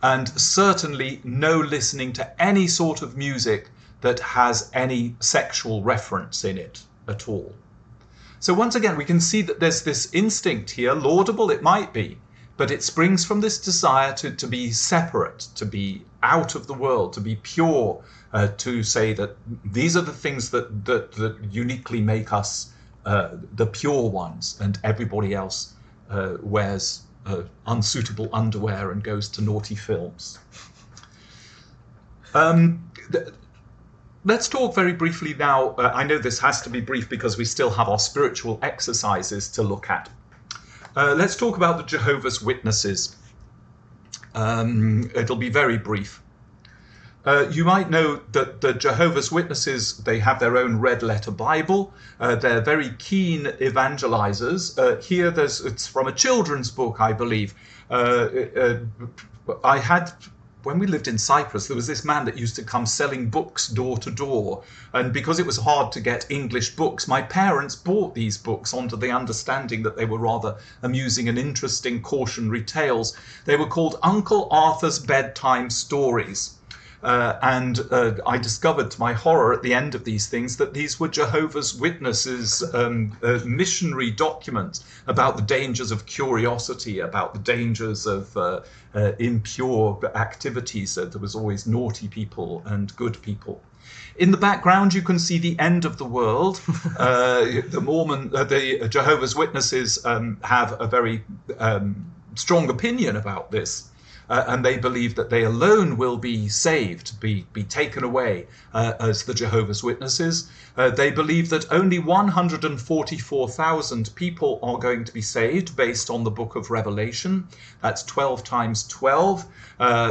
And certainly no listening to any sort of music that has any sexual reference in it at all. So once again, we can see that there's this instinct here, laudable it might be, but it springs from this desire to be separate, to be out of the world, to be pure, to say that these are the things that uniquely make us the pure ones, and everybody else wears unsuitable underwear and goes to naughty films. Let's talk very briefly now. I know this has to be brief because we still have our spiritual exercises to look at. Let's talk about the Jehovah's Witnesses. It'll be very brief. You might know that the Jehovah's Witnesses, they have their own red letter Bible. They're very keen evangelizers. Here it's from a children's book, I believe. I had when we lived in Cyprus, there was this man that used to come selling books door to door. And because it was hard to get English books, my parents bought these books onto the understanding that they were rather amusing and interesting cautionary tales. They were called Uncle Arthur's Bedtime Stories. And I discovered to my horror at the end of these things that these were Jehovah's Witnesses missionary documents about the dangers of curiosity, about the dangers of impure activities. There was always naughty people and good people. In the background, you can see the end of the world. The Jehovah's Witnesses have a very strong opinion about this. And they believe that they alone will be saved, be taken away as the Jehovah's Witnesses. They believe that only 144,000 people are going to be saved based on the book of Revelation. That's 12 times 12.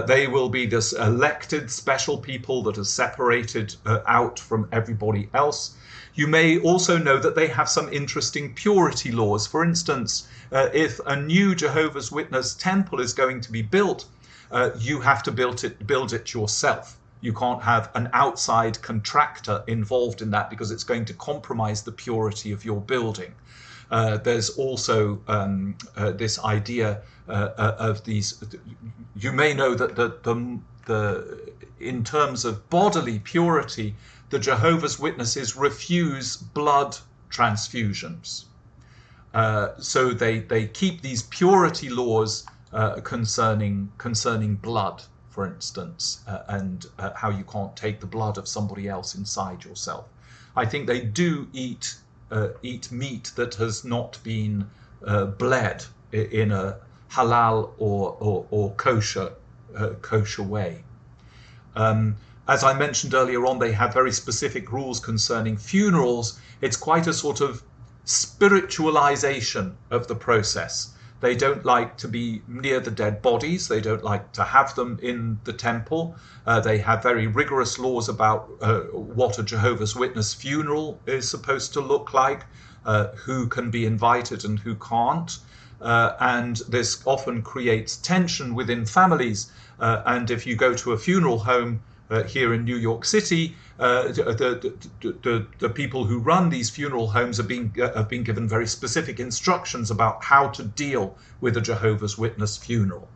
They will be this elected special people that are separated out from everybody else. You may also know that they have some interesting purity laws. For instance, if a new Jehovah's Witness temple is going to be built, you have to build it yourself. You can't have an outside contractor involved in that because it's going to compromise the purity of your building. There's also this idea of these. You may know that in terms of bodily purity, the Jehovah's Witnesses refuse blood transfusions. So they keep these purity laws concerning blood, for instance, and how you can't take the blood of somebody else inside yourself. I think they do eat meat that has not been bled in a halal or kosher way. As I mentioned earlier on, they have very specific rules concerning funerals. It's quite a sort of spiritualization of the process. They don't like to be near the dead bodies. They don't like to have them in the temple. They have very rigorous laws about what a Jehovah's Witness funeral is supposed to look like, who can be invited and who can't. And this often creates tension within families. And if you go to a funeral home here in New York City, the people who run these funeral homes have been given very specific instructions about how to deal with a Jehovah's Witness funeral.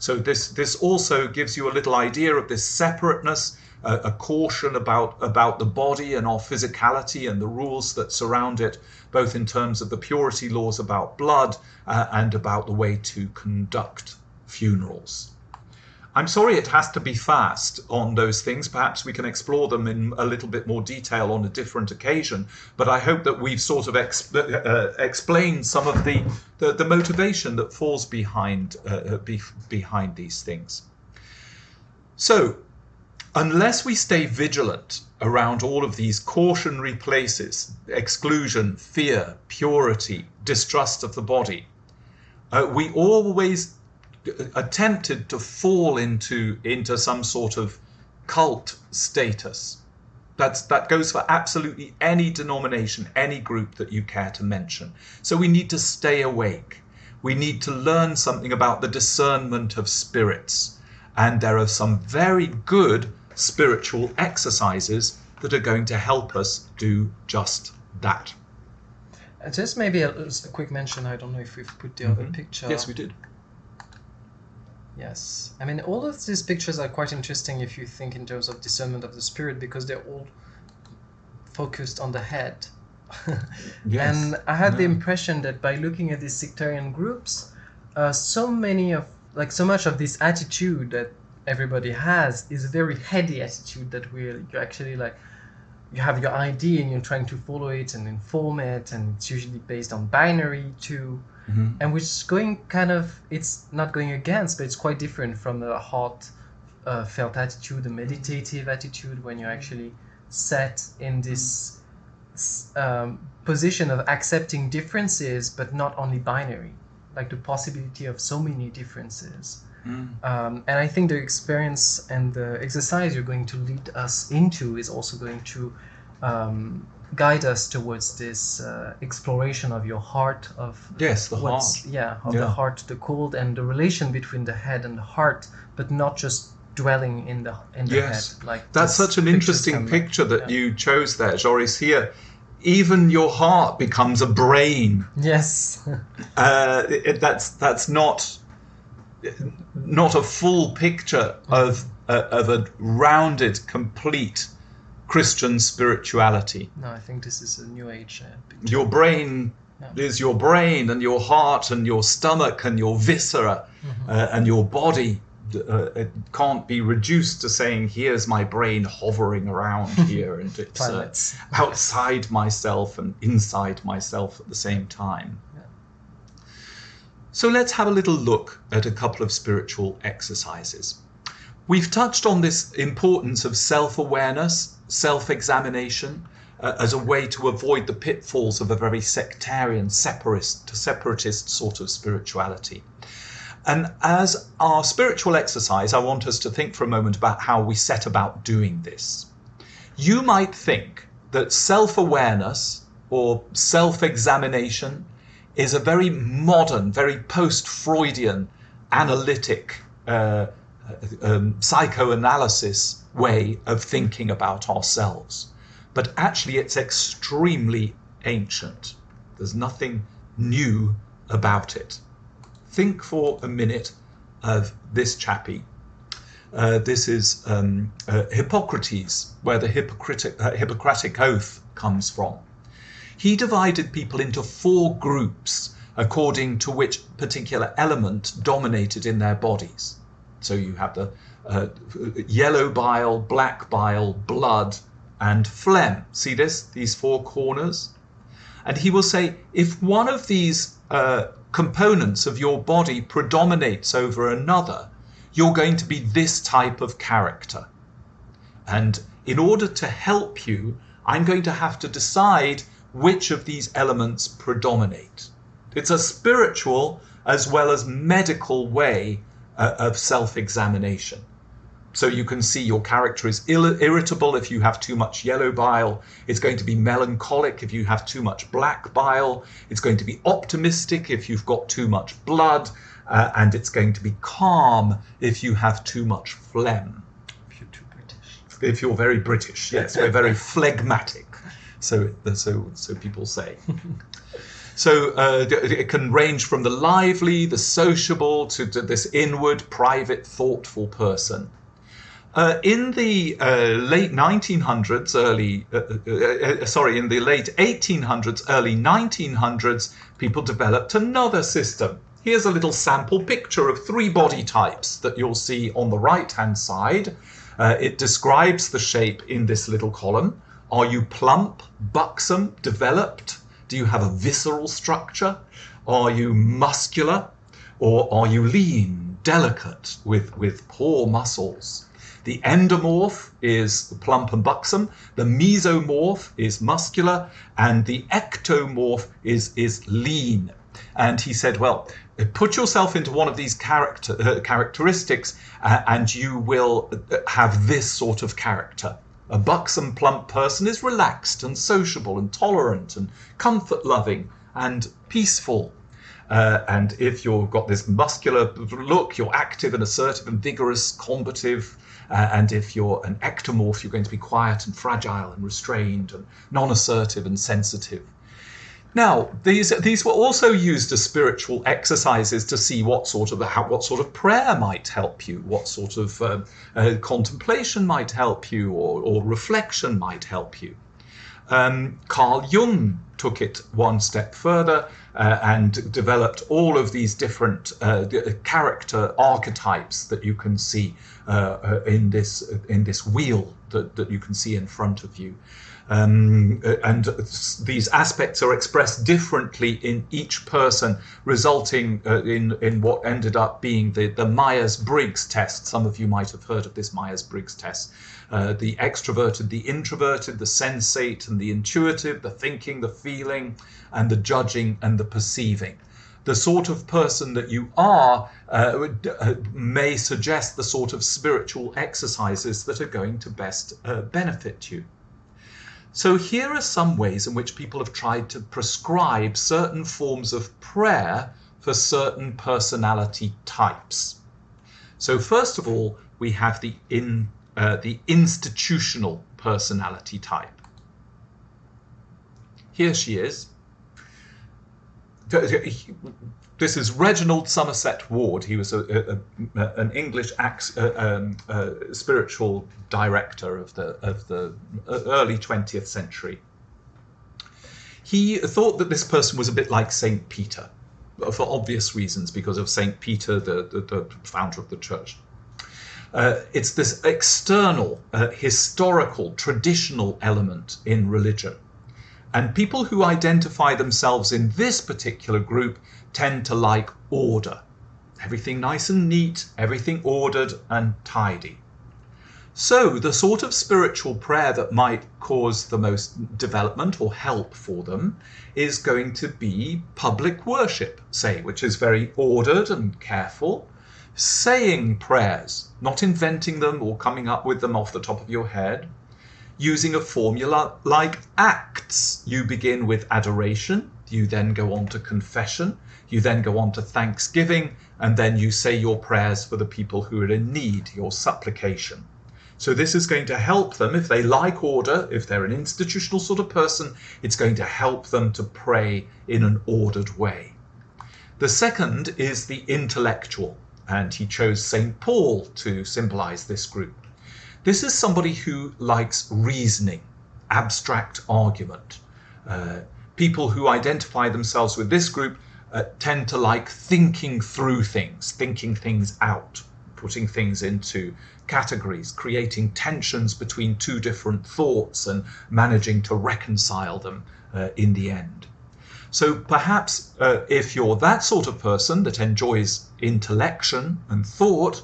So this also gives you a little idea of this separateness, a caution about the body and our physicality and the rules that surround it, both in terms of the purity laws about blood and about the way to conduct funerals. I'm sorry it has to be fast on those things. Perhaps we can explore them in a little bit more detail on a different occasion. But I hope that we've sort of explained some of the motivation that falls behind these things. So, unless we stay vigilant around all of these cautionary places, exclusion, fear, purity, distrust of the body, we always attempted to fall into some sort of cult status. That goes for absolutely any denomination, any group that you care to mention. So we need to stay awake. We need to learn something about the discernment of spirits. And there are some very good spiritual exercises that are going to help us do just that. Just maybe a quick mention. I don't know if we've put the other picture. Yes, we did. Yes. I mean, all of these pictures are quite interesting if you think in terms of discernment of the spirit, because they're all focused on the head. Yes. And I had the impression that by looking at these sectarian groups, so much of this attitude that everybody has is a very heady attitude that you actually like, you have your idea and you're trying to follow it and inform it, and it's usually based on binary too. And which is it's not going against, but it's quite different from the heart-felt attitude, the meditative attitude, when you're actually set in this position of accepting differences, but not only binary, like the possibility of so many differences. And I think the experience and the exercise you're going to lead us into is also going to guide us towards this exploration of your heart, of the heart, the heart, the cold, and the relation between the head and the heart, but not just dwelling in the Yes, head. Like that's this such an picture interesting can, picture that yeah. you chose there, Joris. Here, even your heart becomes a brain. Yes. That's not a full picture of a rounded, complete Christian spirituality. No, I think this is a New Age picture. Your brain Yeah. is your brain, and your heart, and your stomach, and your viscera, and your body. It can't be reduced to saying, here's my brain hovering around here, and it's Planets. outside myself and inside myself at the same time. Yeah. So let's have a little look at a couple of spiritual exercises. We've touched on this importance of self-awareness, self-examination, as a way to avoid the pitfalls of a very sectarian, separatist sort of spirituality. And as our spiritual exercise, I want us to think for a moment about how we set about doing this. You might think that self-awareness or self-examination is a very modern, very post-Freudian, analytic, psychoanalysis way of thinking about ourselves. But actually it's extremely ancient. There's nothing new about it. Think for a minute of this chappie. This is Hippocrates, where the Hippocratic Oath comes from. He divided people into 4 groups according to which particular element dominated in their bodies. So you have the yellow bile, black bile, blood, and phlegm. See this? These 4 corners? And he will say, if one of these components of your body predominates over another, you're going to be this type of character. And in order to help you, I'm going to have to decide which of these elements predominate. It's a spiritual as well as medical way of self-examination. So you can see your character is irritable if you have too much yellow bile. It's going to be melancholic if you have too much black bile. It's going to be optimistic if you've got too much blood. And it's going to be calm if you have too much phlegm. If you're too British. If you're very British, yes, we're very phlegmatic. So people say. So it can range from the lively, the sociable, to this inward, private, thoughtful person. In the late 1800s, early 1900s, people developed another system. Here's a little sample picture of 3 body types that you'll see on the right-hand side. It describes the shape in this little column. Are you plump, buxom, developed? Do you have a visceral structure? Are you muscular? Or are you lean, delicate, with poor muscles? The endomorph is plump and buxom, the mesomorph is muscular, and the ectomorph is lean. And he said, well, put yourself into one of these characteristics and you will have this sort of character. A buxom, plump person is relaxed and sociable and tolerant and comfort-loving and peaceful. And if you've got this muscular look, you're active and assertive and vigorous, combative. And if you're an ectomorph, you're going to be quiet and fragile and restrained and non-assertive and sensitive. Now, these were also used as spiritual exercises to see what sort of prayer might help you, what sort of contemplation might help you, or reflection might help you. Carl Jung took it one step further and developed all of these different character archetypes that you can see in this wheel that you can see in front of you. And these aspects are expressed differently in each person, resulting in what ended up being the Myers-Briggs test. Some of you might have heard of this Myers-Briggs test. The extroverted, the introverted, the sensate and the intuitive, the thinking, the feeling, and the judging and the perceiving. The sort of person that you are may suggest the sort of spiritual exercises that are going to best benefit you. So here are some ways in which people have tried to prescribe certain forms of prayer for certain personality types. So first of all, we have the institutional personality type. Here she is. This is Reginald Somerset Ward. He was an English spiritual director of the early 20th century. He thought that this person was a bit like St. Peter, for obvious reasons, because of St. Peter, the founder of the church. It's this external, historical, traditional element in religion. And people who identify themselves in this particular group tend to like order. Everything nice and neat, everything ordered and tidy. So the sort of spiritual prayer that might cause the most development or help for them is going to be public worship, say, which is very ordered and careful. Saying prayers, not inventing them or coming up with them off the top of your head. Using a formula like Acts. You begin with adoration, you then go on to confession, you then go on to thanksgiving, and then you say your prayers for the people who are in need, your supplication. So this is going to help them, if they like order, if they're an institutional sort of person, it's going to help them to pray in an ordered way. The second is the intellectual, and he chose St. Paul to symbolize this group. This is somebody who likes reasoning, abstract argument. People who identify themselves with this group tend to like thinking through things, thinking things out, putting things into categories, creating tensions between two different thoughts and managing to reconcile them in the end. So perhaps if you're that sort of person that enjoys intellection and thought,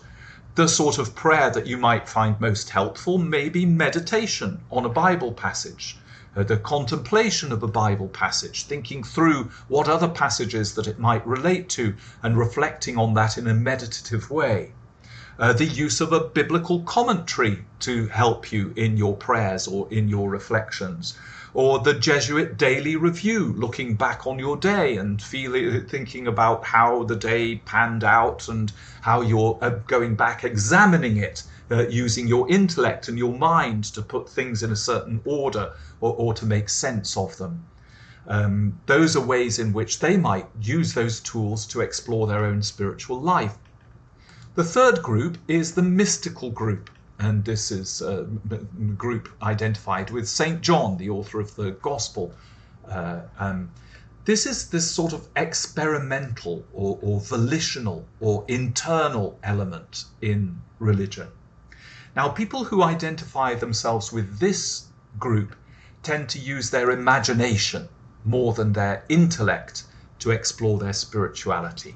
the sort of prayer that you might find most helpful may be meditation on a Bible passage, the contemplation of a Bible passage, thinking through what other passages that it might relate to and reflecting on that in a meditative way. The use of a biblical commentary to help you in your prayers or in your reflections, or the Jesuit Daily Review, looking back on your day and thinking about how the day panned out and how you're going back examining it, using your intellect and your mind to put things in a certain order or to make sense of them. Those are ways in which they might use those tools to explore their own spiritual life. The third group is the mystical group, and this is a group identified with St. John, the author of the Gospel. This is this sort of experimental or volitional or internal element in religion. Now, people who identify themselves with this group tend to use their imagination more than their intellect to explore their spirituality.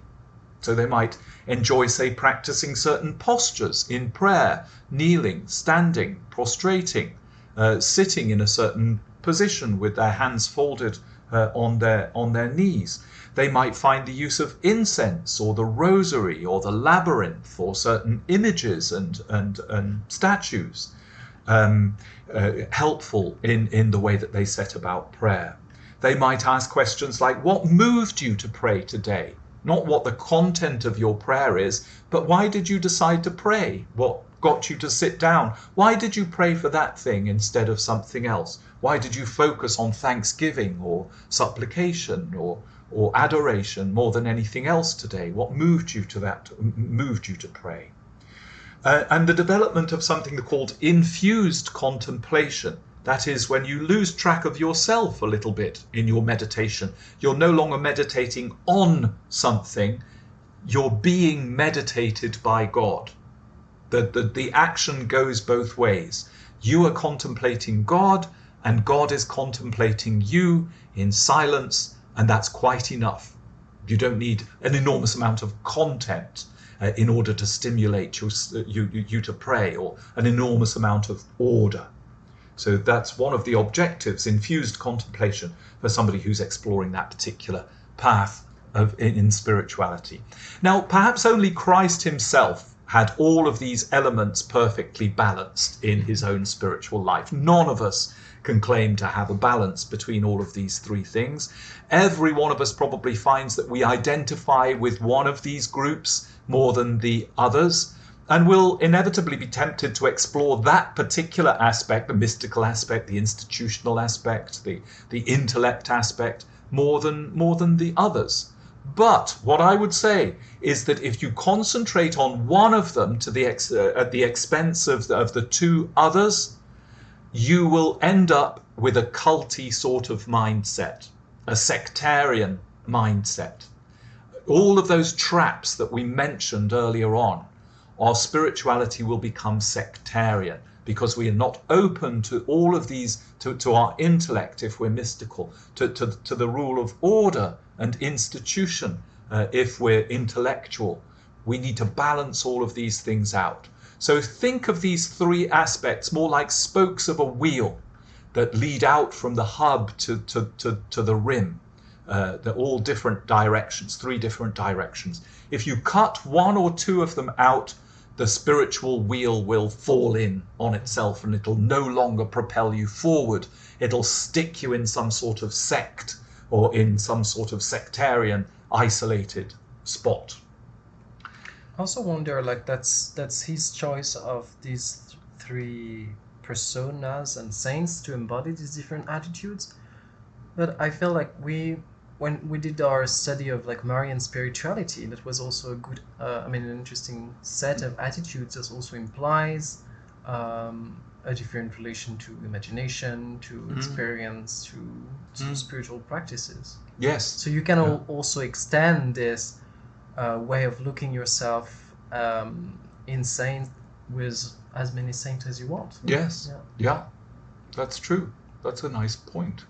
So they might enjoy, say, practicing certain postures in prayer, kneeling, standing, prostrating, sitting in a certain position with their hands folded on their knees. They might find the use of incense or the rosary or the labyrinth or certain images and statues helpful in the way that they set about prayer. They might ask questions like, what moved you to pray today? Not what the content of your prayer is, but why did you decide to pray? What got you to sit down? Why did you pray for that thing instead of something else? Why did you focus on thanksgiving or supplication or adoration more than anything else today? What moved you to pray? And the development of something called infused contemplation. That is, when you lose track of yourself a little bit in your meditation. You're no longer meditating on something, you're being meditated by God. The action goes both ways. You are contemplating God, and God is contemplating you in silence, and that's quite enough. You don't need an enormous amount of content in order to stimulate you to pray, or an enormous amount of order. So that's one of the objectives, infused contemplation, for somebody who's exploring that particular path in spirituality. Now, perhaps only Christ himself had all of these elements perfectly balanced in his own spiritual life. None of us can claim to have a balance between all of these three things. Every one of us probably finds that we identify with one of these groups more than the others. And we'll inevitably be tempted to explore that particular aspect, the mystical aspect, the institutional aspect, the intellect aspect, more than the others. But what I would say is that if you concentrate on one of them at the expense of the two others, you will end up with a culty sort of mindset, a sectarian mindset. All of those traps that we mentioned earlier on, our spirituality will become sectarian because we are not open to all of these, to our intellect if we're mystical, to the rule of order and institution if we're intellectual. We need to balance all of these things out. So think of these three aspects more like spokes of a wheel that lead out from the hub to the rim. They're all different directions, three different directions. If you cut one or two of them out, the spiritual wheel will fall in on itself and it'll no longer propel you forward. It'll stick you in some sort of sect or in some sort of sectarian, isolated spot. I also wonder, like, that's his choice of these three personas and saints to embody these different attitudes. But I feel like when we did our study of like Marian spirituality, that was also a good, an interesting set of attitudes that also implies a different relation to imagination, to experience, to spiritual practices. Yes. So you can also extend this way of looking yourself in saints with as many saints as you want. Yes. Yeah. That's true. That's a nice point.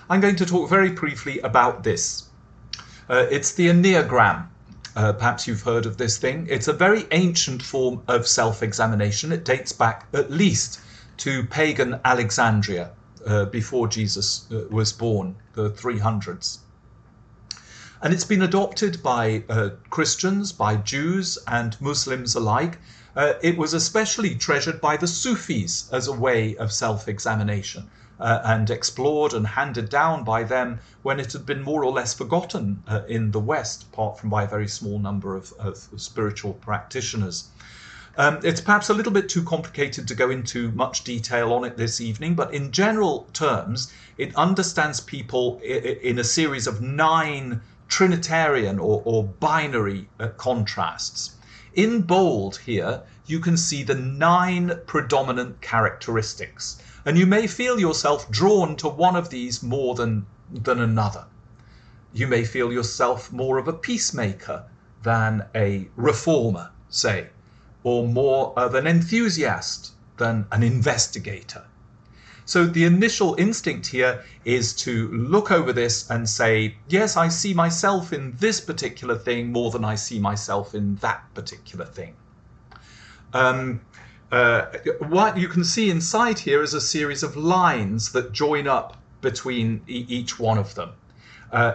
I'm going to talk very briefly about this. It's the Enneagram. Perhaps you've heard of this thing. It's a very ancient form of self-examination. It dates back at least to pagan Alexandria, before Jesus was born, the 300s. And it's been adopted by Christians, by Jews and Muslims alike. It was especially treasured by the Sufis as a way of self-examination. And explored and handed down by them when it had been more or less forgotten in the West, apart from by a very small number of spiritual practitioners. It's perhaps a little bit too complicated to go into much detail on it this evening, but in general terms, it understands people in a series of 9 Trinitarian or binary contrasts. In bold here, you can see the 9 predominant characteristics. And you may feel yourself drawn to one of these more than another. You may feel yourself more of a peacemaker than a reformer, say, or more of an enthusiast than an investigator. So the initial instinct here is to look over this and say, yes, I see myself in this particular thing more than I see myself in that particular thing. What you can see inside here is a series of lines that join up between each one of them.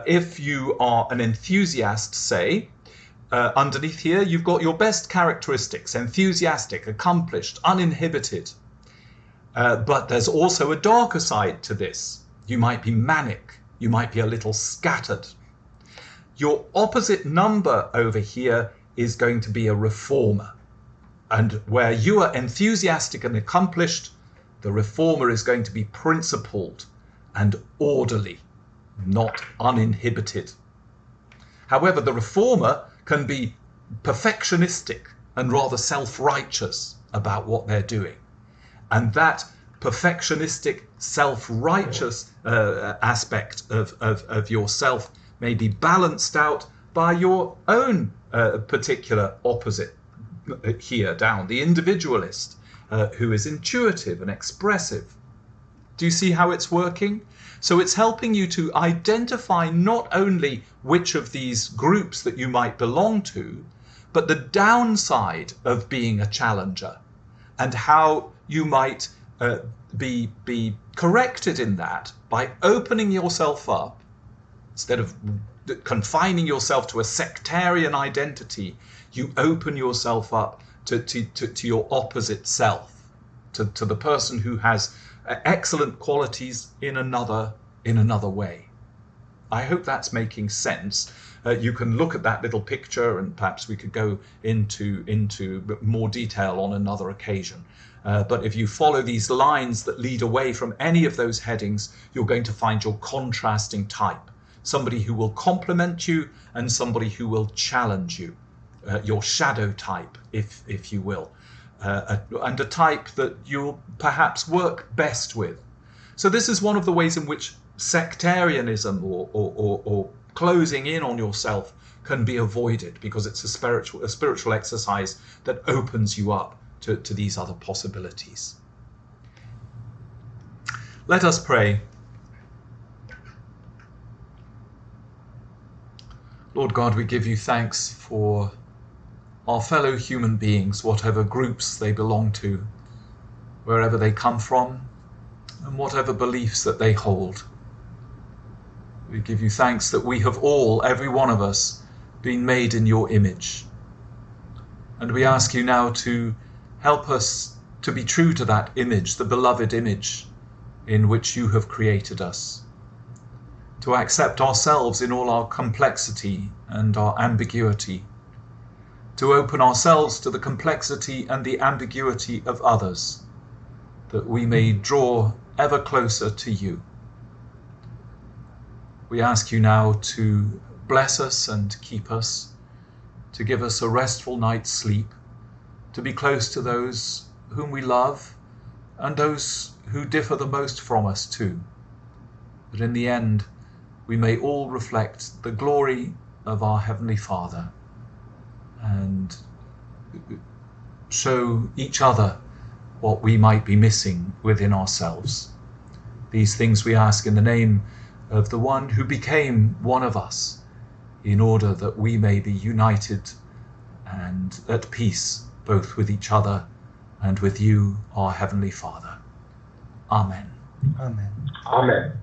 If you are an enthusiast, say, underneath here you've got your best characteristics: enthusiastic, accomplished, uninhibited. But there's also a darker side to this. You might be manic, you might be a little scattered. Your opposite number over here is going to be a reformer. And where you are enthusiastic and accomplished, the reformer is going to be principled and orderly, not uninhibited. However, the reformer can be perfectionistic and rather self-righteous about what they're doing. And that perfectionistic, self-righteous aspect of yourself may be balanced out by your own particular opposite here down, the individualist, who is intuitive and expressive. Do you see how it's working? So it's helping you to identify not only which of these groups that you might belong to, but the downside of being a challenger and how you might be corrected in that by opening yourself up. Instead of confining yourself to a sectarian identity, you open yourself up to your opposite self, to the person who has excellent qualities in another way. I hope that's making sense. You can look at that little picture, and perhaps we could go into more detail on another occasion. But if you follow these lines that lead away from any of those headings, you're going to find your contrasting type. Somebody who will complement you and somebody who will challenge you. Your shadow type, if you will. And a type that you'll perhaps work best with. So this is one of the ways in which sectarianism or closing in on yourself can be avoided, because it's a spiritual exercise that opens you up to these other possibilities. Let us pray. Lord God, we give you thanks for our fellow human beings, whatever groups they belong to, wherever they come from, and whatever beliefs that they hold. We give you thanks that we have all, every one of us, been made in your image. And we ask you now to help us to be true to that image, the beloved image in which you have created us, to accept ourselves in all our complexity and our ambiguity, to open ourselves to the complexity and the ambiguity of others, that we may draw ever closer to you. We ask you now to bless us and keep us, to give us a restful night's sleep, to be close to those whom we love and those who differ the most from us too, that in the end we may all reflect the glory of our Heavenly Father and show each other what we might be missing within ourselves. These things we ask in the name of the one who became one of us, in order that we may be united and at peace both with each other and with you, our Heavenly Father. Amen. Amen. Amen.